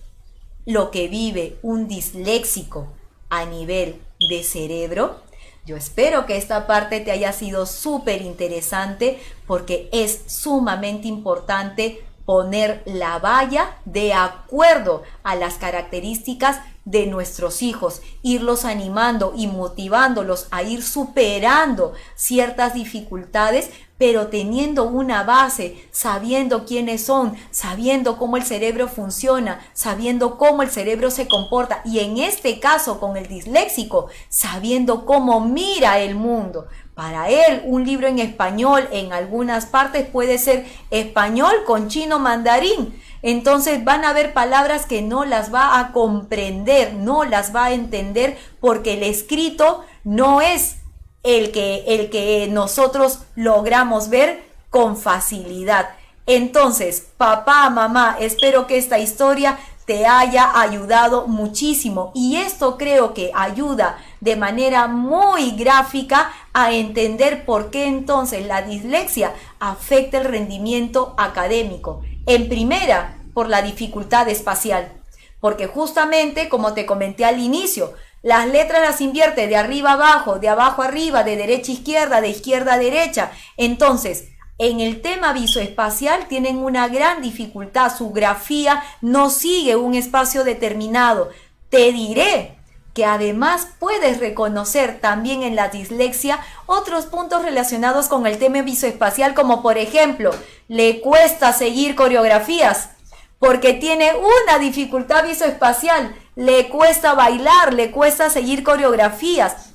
lo que vive un disléxico a nivel de cerebro. Yo espero que esta parte te haya sido súper interesante porque es sumamente importante poner la valla de acuerdo a las características de nuestros hijos, irlos animando y motivándolos a ir superando ciertas dificultades, pero teniendo una base, sabiendo quiénes son, sabiendo cómo el cerebro funciona, sabiendo cómo el cerebro se comporta y en este caso con el disléxico, sabiendo cómo mira el mundo. Para él, un libro en español en algunas partes puede ser español con chino mandarín. Entonces van a haber palabras que no las va a comprender, no las va a entender porque el escrito no es el que nosotros logramos ver con facilidad. Entonces, papá, mamá, espero que esta historia te haya ayudado muchísimo y esto creo que ayuda de manera muy gráfica a entender por qué entonces la dislexia afecta el rendimiento académico. En primera, por la dificultad espacial, porque justamente como te comenté al inicio, las letras las invierte de arriba a abajo, de abajo a arriba, de derecha a izquierda, de izquierda a derecha. Entonces, en el tema visoespacial tienen una gran dificultad, su grafía no sigue un espacio determinado. Te diré que además puedes reconocer también en la dislexia otros puntos relacionados con el tema visoespacial, como por ejemplo, le cuesta seguir coreografías porque tiene una dificultad visoespacial. le cuesta bailar, le cuesta seguir coreografías,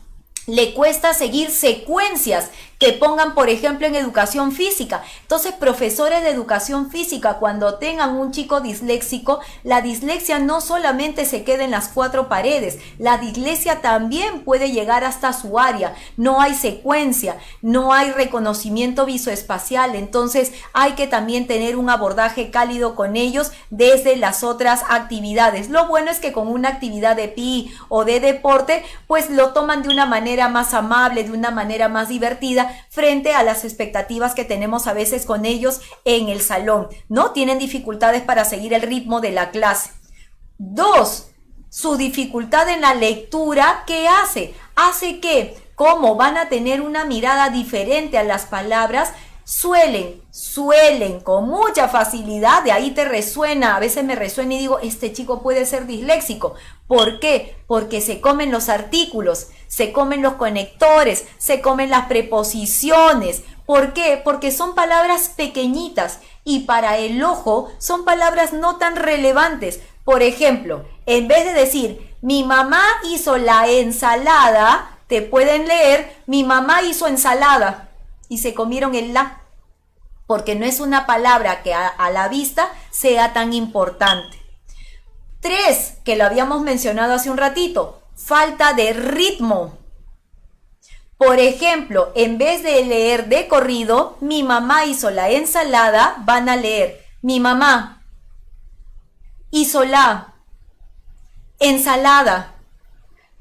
le cuesta seguir secuencias que pongan, por ejemplo, en educación física. Entonces, profesores de educación física, cuando tengan un chico disléxico, la dislexia no solamente se queda en las cuatro paredes, la dislexia también puede llegar hasta su área. No hay secuencia, no hay reconocimiento visoespacial, entonces hay que también tener un abordaje cálido con ellos desde las otras actividades. Lo bueno es que con una actividad de PI o de deporte, pues lo toman de una manera más amable, de una manera más divertida, frente a las expectativas que tenemos a veces con ellos en el salón. No tienen dificultades para seguir el ritmo de la clase. 2. Su dificultad en la lectura, ¿qué hace? Hace que, como van a tener una mirada diferente a las palabras, suelen con mucha facilidad, de ahí te resuena, a veces me resuena y digo, este chico puede ser disléxico. ¿Por qué? Porque se comen los artículos, se comen los conectores, se comen las preposiciones. ¿Por qué? Porque son palabras pequeñitas y para el ojo son palabras no tan relevantes. Por ejemplo, en vez de decir, mi mamá hizo la ensalada, te pueden leer, mi mamá hizo ensalada. Y se comieron el la, porque no es una palabra que a la vista sea tan importante. 3, que lo habíamos mencionado hace un ratito, falta de ritmo. Por ejemplo, en vez de leer de corrido, mi mamá hizo la ensalada, van a leer, mi mamá hizo la ensalada.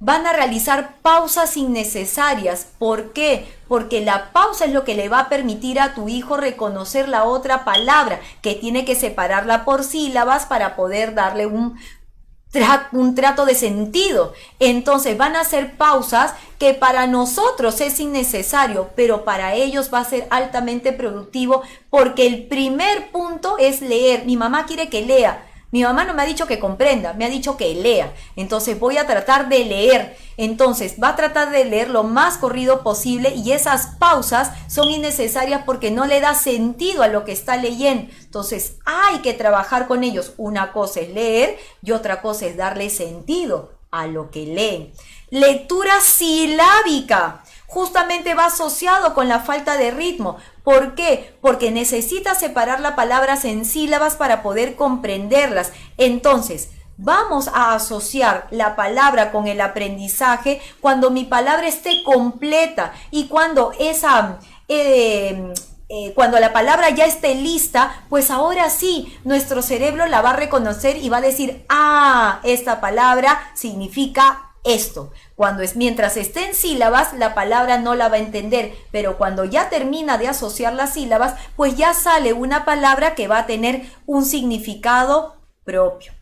Van a realizar pausas innecesarias. ¿Por qué? Porque la pausa es lo que le va a permitir a tu hijo reconocer la otra palabra, que tiene que separarla por sílabas para poder darle un trato de sentido. Entonces van a hacer pausas que para nosotros es innecesario, pero para ellos va a ser altamente productivo, porque el primer punto es leer. Mi mamá quiere que lea. Mi mamá no me ha dicho que comprenda, me ha dicho que lea. Entonces voy a tratar de leer. Entonces va a tratar de leer lo más corrido posible y esas pausas son innecesarias porque no le da sentido a lo que está leyendo. Entonces hay que trabajar con ellos. Una cosa es leer y otra cosa es darle sentido a lo que leen. Lectura silábica. Justamente va asociado con la falta de ritmo. ¿Por qué? Porque necesita separar las palabras en sílabas para poder comprenderlas. Entonces, vamos a asociar la palabra con el aprendizaje cuando mi palabra esté completa y cuando cuando la palabra ya esté lista, pues ahora sí, nuestro cerebro la va a reconocer y va a decir, ah, esta palabra significa esto. Mientras esté en sílabas, la palabra no la va a entender, pero cuando ya termina de asociar las sílabas, pues ya sale una palabra que va a tener un significado propio.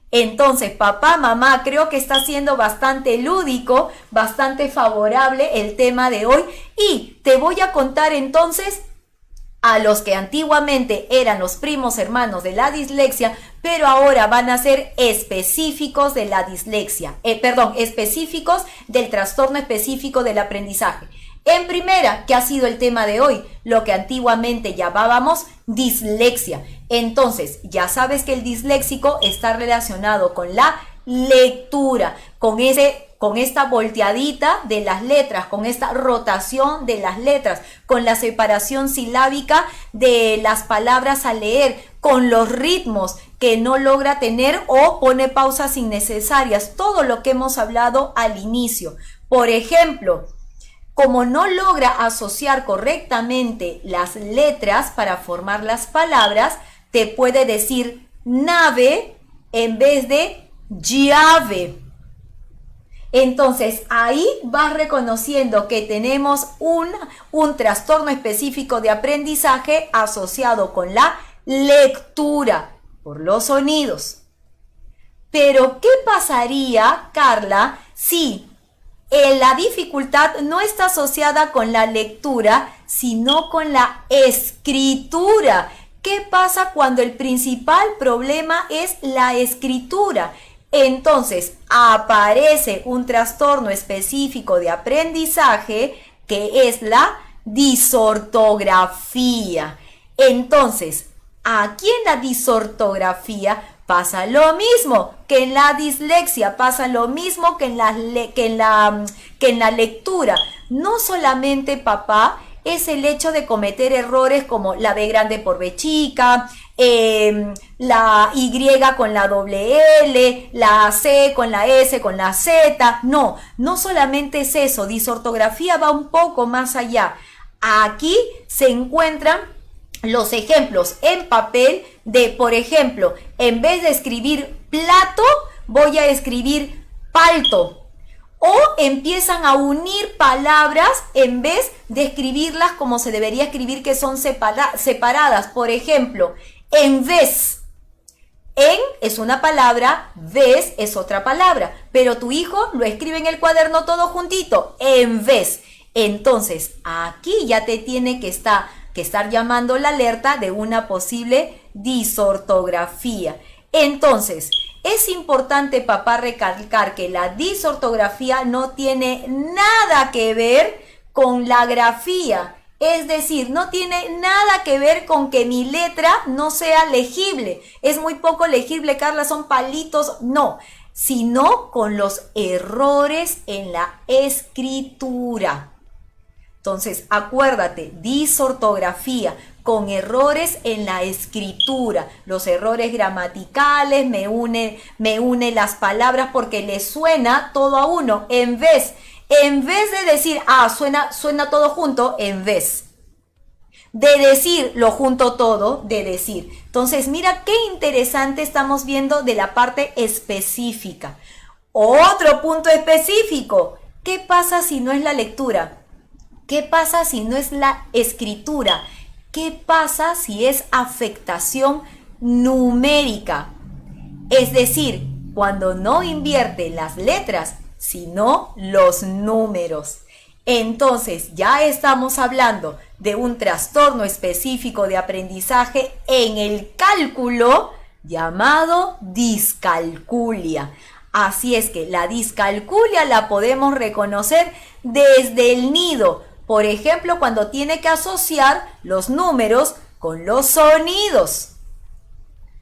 Entonces, papá, mamá, creo que está siendo bastante lúdico, bastante favorable el tema de hoy, y te voy a contar entonces a los que antiguamente eran los primos hermanos de la dislexia, pero ahora van a ser específicos de la dislexia, específicos del trastorno específico del aprendizaje. En primera, que ha sido el tema de hoy, lo que antiguamente llamábamos dislexia. Entonces, ya sabes que el disléxico está relacionado con la lectura, con esta volteadita de las letras, con esta rotación de las letras, con la separación silábica de las palabras a leer, con los ritmos que no logra tener o pone pausas innecesarias, todo lo que hemos hablado al inicio. Por ejemplo, como no logra asociar correctamente las letras para formar las palabras, te puede decir nave en vez de llave. Entonces ahí vas reconociendo que tenemos un trastorno específico de aprendizaje asociado con la lectura por los sonidos. Pero ¿qué pasaría, Carla, si la dificultad no está asociada con la lectura, sino con la escritura? ¿Qué pasa cuando el principal problema es la escritura? Entonces aparece un trastorno específico de aprendizaje que es la disortografía. Entonces, aquí en la disortografía Pasa lo mismo que en la dislexia, pasa lo mismo que en la lectura. No solamente, papá, es el hecho de cometer errores como la B grande por B chica, la Y con la doble L, la C con la S con la Z. No, no solamente es eso, disortografía va un poco más allá. Aquí se encuentran los ejemplos en papel de, por ejemplo, en vez de escribir plato, voy a escribir palto. O empiezan a unir palabras en vez de escribirlas como se debería escribir, que son separadas. Por ejemplo, en vez. En es una palabra, vez es otra palabra. Pero tu hijo lo escribe en el cuaderno todo juntito, en vez. Entonces, aquí ya te tiene que estar llamando la alerta de una posible disortografía. Entonces, es importante, papá, recalcar que la disortografía no tiene nada que ver con la grafía. Es decir, no tiene nada que ver con que mi letra no sea legible. Es muy poco legible, Carla, son palitos. No, sino con los errores en la escritura. Entonces, acuérdate, disortografía con errores en la escritura, los errores gramaticales, me une las palabras porque le suena todo a uno, en vez de decir, suena todo junto, en vez de decir lo junto todo, de decir. Entonces, mira qué interesante estamos viendo de la parte específica. Otro punto específico, ¿qué pasa si no es la lectura? ¿Qué pasa si no es la escritura? ¿Qué pasa si es afectación numérica? Es decir, cuando no invierte las letras, sino los números. Entonces, ya estamos hablando de un trastorno específico de aprendizaje en el cálculo llamado discalculia. Así es que la discalculia la podemos reconocer desde el nido. Por ejemplo, cuando tiene que asociar los números con los sonidos.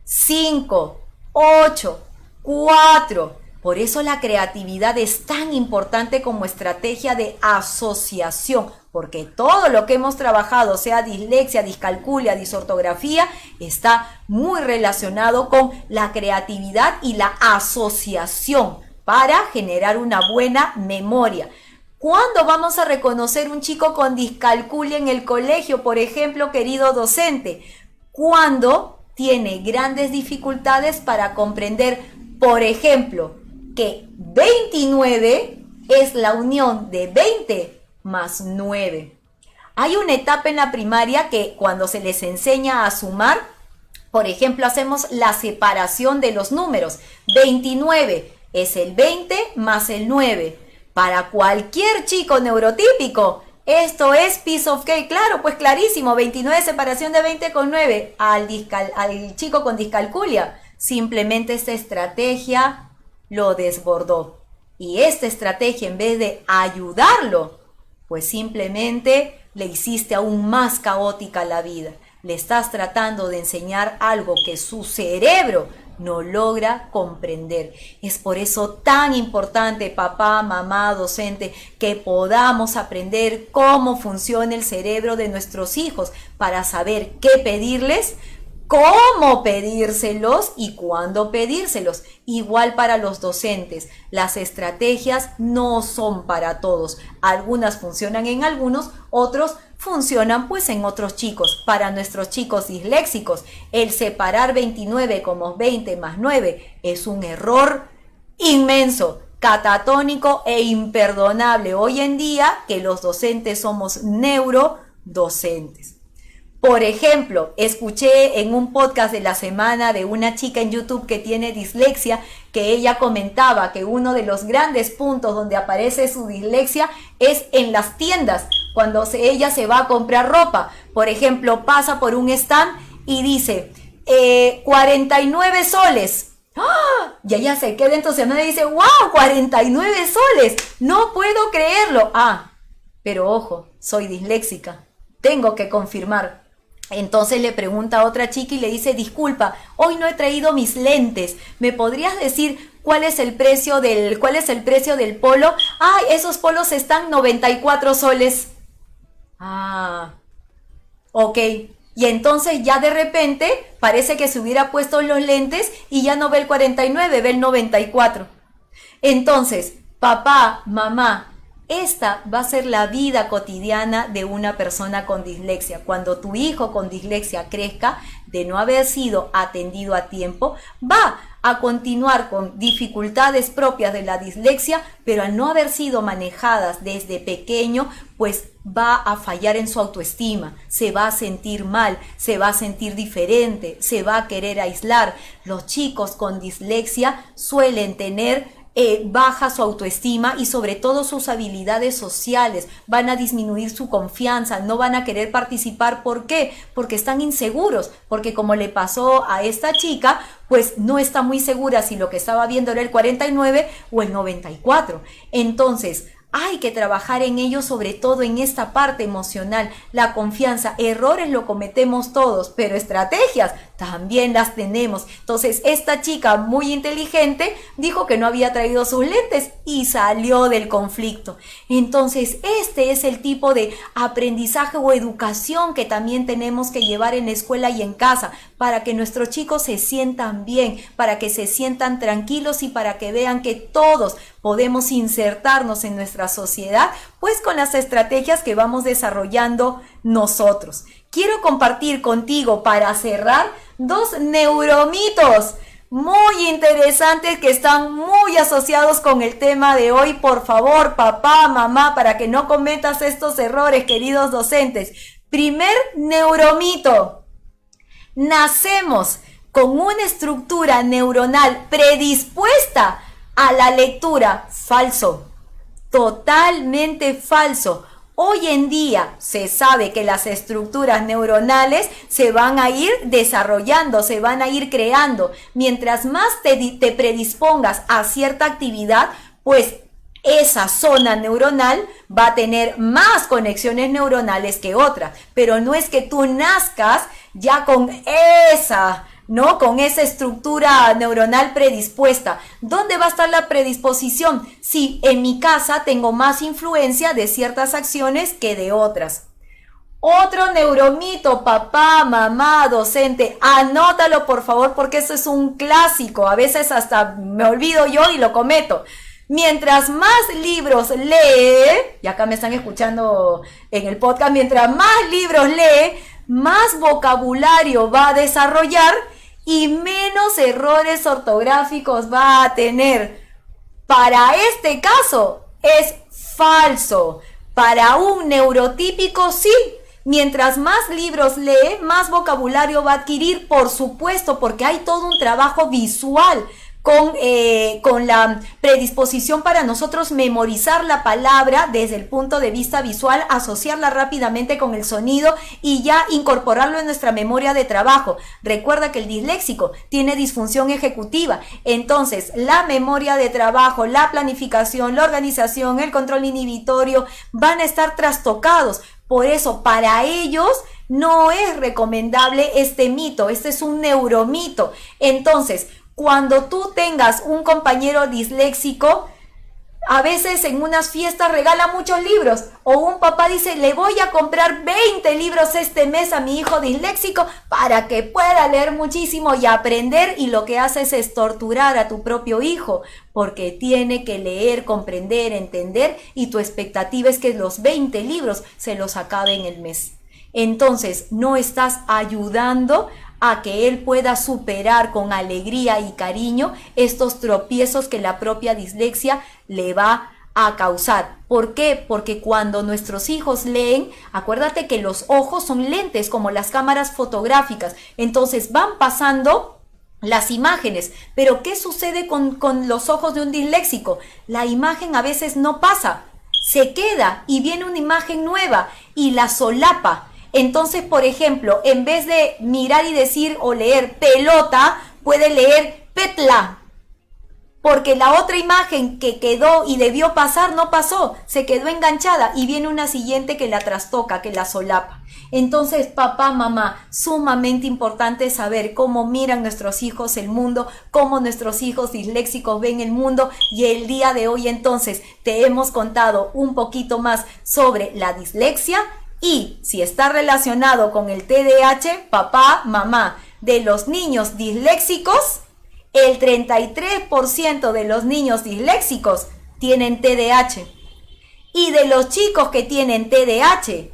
5, 8, 4. Por eso la creatividad es tan importante como estrategia de asociación, porque todo lo que hemos trabajado, sea dislexia, discalculia, disortografía, está muy relacionado con la creatividad y la asociación para generar una buena memoria. ¿Cuándo vamos a reconocer un chico con discalculia en el colegio, por ejemplo, querido docente? Cuando tiene grandes dificultades para comprender, por ejemplo, que 29 es la unión de 20 más 9. Hay una etapa en la primaria que cuando se les enseña a sumar, por ejemplo, hacemos la separación de los números. 29 es el 20 más el 9. Para cualquier chico neurotípico, esto es piece of cake. Claro, pues clarísimo, 29 separación de 20 con 9. Al chico con discalculia, simplemente esta estrategia lo desbordó. Y esta estrategia, en vez de ayudarlo, pues simplemente le hiciste aún más caótica la vida. Le estás tratando de enseñar algo que su cerebro no logra comprender. Es por eso tan importante, papá, mamá, docente, que podamos aprender cómo funciona el cerebro de nuestros hijos para saber qué pedirles, cómo pedírselos y cuándo pedírselos. Igual para los docentes, las estrategias no son para todos. Algunas funcionan en algunos, otros funcionan pues en otros chicos. Para nuestros chicos disléxicos, el separar 29 como 20 más 9 es un error inmenso, catatónico e imperdonable hoy en día, que los docentes somos neurodocentes. Por ejemplo, escuché en un podcast de la semana de una chica en YouTube que tiene dislexia, que ella comentaba que uno de los grandes puntos donde aparece su dislexia es en las tiendas, cuando ella se va a comprar ropa. Por ejemplo, pasa por un stand y dice 49 soles. ¡Ah! Y ella se queda entusiasmada y dice, ¡wow! 49 soles. No puedo creerlo. Pero ojo, soy disléxica. Tengo que confirmar. Entonces le pregunta a otra chica y le dice, disculpa, hoy no he traído mis lentes, ¿me podrías decir cuál es el precio del polo? Ay, esos polos están 94 soles. Ah, ok. Y entonces ya de repente parece que se hubiera puesto los lentes y ya no ve el 49, ve el 94. Entonces, papá, mamá, esta va a ser la vida cotidiana de una persona con dislexia. Cuando tu hijo con dislexia crezca, de no haber sido atendido a tiempo, va a continuar con dificultades propias de la dislexia, pero al no haber sido manejadas desde pequeño, pues va a fallar en su autoestima, se va a sentir mal, se va a sentir diferente, se va a querer aislar. Los chicos con dislexia suelen tener baja su autoestima y sobre todo sus habilidades sociales, van a disminuir su confianza, no van a querer participar. ¿Por qué? Porque están inseguros, porque como le pasó a esta chica, pues no está muy segura si lo que estaba viendo era el 49 o el 94. Entonces, hay que trabajar en ello, sobre todo en esta parte emocional, la confianza. Errores lo cometemos todos, pero estrategias también las tenemos. Entonces, esta chica muy inteligente dijo que no había traído sus lentes y salió del conflicto. Entonces, este es el tipo de aprendizaje o educación que también tenemos que llevar en la escuela y en casa, para que nuestros chicos se sientan bien, para que se sientan tranquilos y para que vean que todos podemos insertarnos en nuestra sociedad, pues con las estrategias que vamos desarrollando nosotros. Quiero compartir contigo, para cerrar, 2 neuromitos muy interesantes que están muy asociados con el tema de hoy. Por favor, papá, mamá, para que no cometas estos errores, queridos docentes. Primer neuromito: nacemos con una estructura neuronal predispuesta a la lectura. Falso, totalmente falso. Hoy en día se sabe que las estructuras neuronales se van a ir desarrollando, se van a ir creando. Mientras más te predispongas a cierta actividad, pues esa zona neuronal va a tener más conexiones neuronales que otra. Pero no es que tú nazcas ya con esa, ¿no? Con esa estructura neuronal predispuesta. ¿Dónde va a estar la predisposición? Si en mi casa tengo más influencia de ciertas acciones que de otras. Otro neuromito, papá, mamá, docente, anótalo por favor, porque eso es un clásico. A veces hasta me olvido yo y lo cometo. Mientras más libros lee, y acá me están escuchando en el podcast, mientras más libros lee, más vocabulario va a desarrollar y menos errores ortográficos va a tener. Para este caso es falso. Para un neurotípico sí. Mientras más libros lee, más vocabulario va a adquirir, por supuesto, porque hay todo un trabajo visual con la predisposición para nosotros memorizar la palabra desde el punto de vista visual, asociarla rápidamente con el sonido y ya incorporarlo en nuestra memoria de trabajo. Recuerda que el disléxico tiene disfunción ejecutiva, entonces la memoria de trabajo, la planificación, la organización, el control inhibitorio van a estar trastocados. Por eso, para ellos no es recomendable este mito, este es un neuromito. Entonces, cuando tú tengas un compañero disléxico, a veces en unas fiestas regala muchos libros, o un papá dice, le voy a comprar 20 libros este mes a mi hijo disléxico para que pueda leer muchísimo y aprender, y lo que haces es torturar a tu propio hijo, porque tiene que leer, comprender, entender, y tu expectativa es que los 20 libros se los acabe en el mes. Entonces, no estás ayudando a que él pueda superar con alegría y cariño estos tropiezos que la propia dislexia le va a causar. ¿Por qué? Porque cuando nuestros hijos leen, acuérdate que los ojos son lentes como las cámaras fotográficas, entonces van pasando las imágenes. Pero ¿qué sucede con los ojos de un disléxico? La imagen a veces no pasa, se queda y viene una imagen nueva y la solapa. Entonces, por ejemplo, en vez de mirar y decir o leer pelota, puede leer petla. porque la otra imagen que quedó y debió pasar no pasó, se quedó enganchada y viene una siguiente que la trastoca, que la solapa. Entonces, papá, mamá, sumamente importante saber cómo miran nuestros hijos el mundo, cómo nuestros hijos disléxicos ven el mundo, y el día de hoy entonces te hemos contado un poquito más sobre la dislexia y si está relacionado con el TDAH, papá, mamá, de los niños disléxicos, el 33% de los niños disléxicos tienen TDAH. Y de los chicos que tienen TDAH,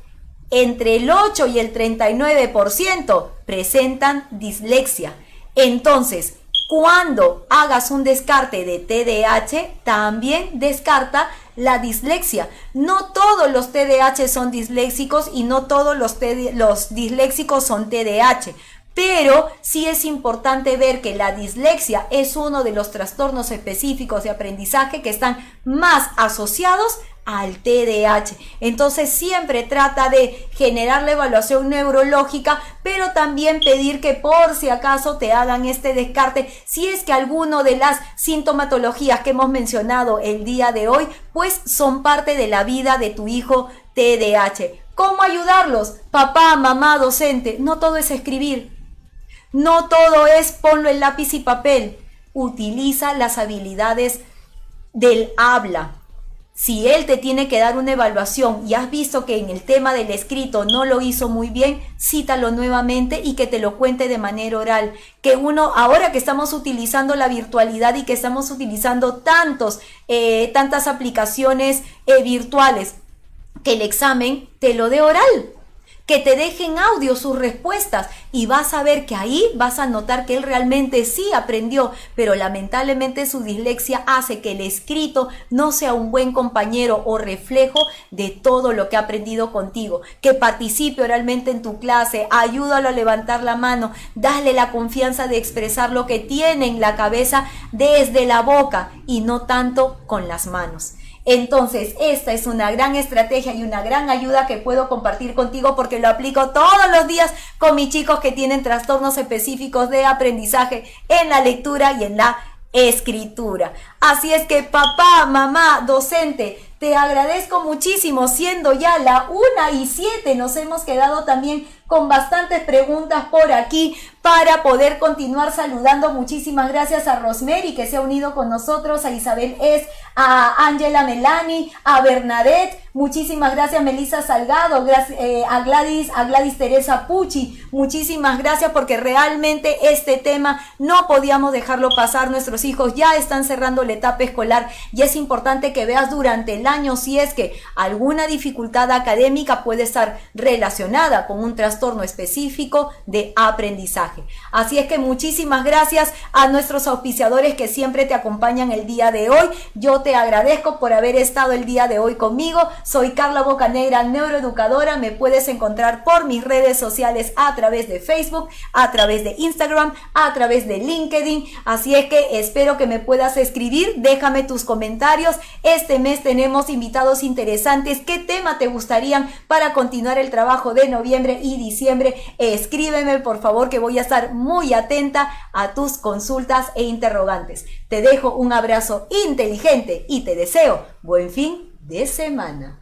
entre el 8 y el 39% presentan dislexia. Entonces, cuando hagas un descarte de TDAH, también descarta la dislexia. No todos los TDAH son disléxicos y no todos los disléxicos son TDAH. Pero sí es importante ver que la dislexia es uno de los trastornos específicos de aprendizaje que están más asociados al TDAH. Entonces siempre trata de generar la evaluación neurológica, pero también pedir que por si acaso te hagan este descarte si es que alguno de las sintomatologías que hemos mencionado el día de hoy pues son parte de la vida de tu hijo TDAH. ¿Cómo ayudarlos? Papá, mamá, docente, no todo es escribir. No todo es ponlo en lápiz y papel. Utiliza las habilidades del habla. Si él te tiene que dar una evaluación y has visto que en el tema del escrito no lo hizo muy bien, cítalo nuevamente y que te lo cuente de manera oral. Que uno, ahora que estamos utilizando la virtualidad y que estamos utilizando tantas aplicaciones virtuales, que el examen te lo dé oral. Que te dejen audio sus respuestas y vas a ver que ahí vas a notar que él realmente sí aprendió, pero lamentablemente su dislexia hace que el escrito no sea un buen compañero o reflejo de todo lo que ha aprendido contigo. Que participe oralmente en tu clase, ayúdalo a levantar la mano, dale la confianza de expresar lo que tiene en la cabeza desde la boca y no tanto con las manos. Entonces, esta es una gran estrategia y una gran ayuda que puedo compartir contigo porque lo aplico todos los días con mis chicos que tienen trastornos específicos de aprendizaje en la lectura y en la escritura. Así es que papá, mamá, docente, te agradezco muchísimo, siendo ya la 1:07, nos hemos quedado también con bastantes preguntas por aquí para poder continuar saludando. Muchísimas gracias a Rosemary que se ha unido con nosotros, a Isabel S., a Ángela Melani, a Bernadette, muchísimas gracias Melissa Salgado, a Gladys Teresa Pucci, muchísimas gracias porque realmente este tema no podíamos dejarlo pasar. Nuestros hijos ya están cerrando la etapa escolar y es importante que veas durante el año si es que alguna dificultad académica puede estar relacionada con un trastorno específico de aprendizaje. Así es que muchísimas gracias a nuestros auspiciadores que siempre te acompañan el día de hoy. Yo te agradezco por haber estado el día de hoy conmigo. Soy Carla Bocanegra, neuroeducadora. Me puedes encontrar por mis redes sociales a través de Facebook, a través de Instagram, a través de LinkedIn. Así es que espero que me puedas escribir. Déjame tus comentarios. Este mes tenemos invitados interesantes. ¿Qué tema te gustarían para continuar el trabajo de noviembre y diciembre? Escríbeme por favor que voy a estar muy atenta a tus consultas e interrogantes. Te dejo un abrazo inteligente y te deseo buen fin de semana.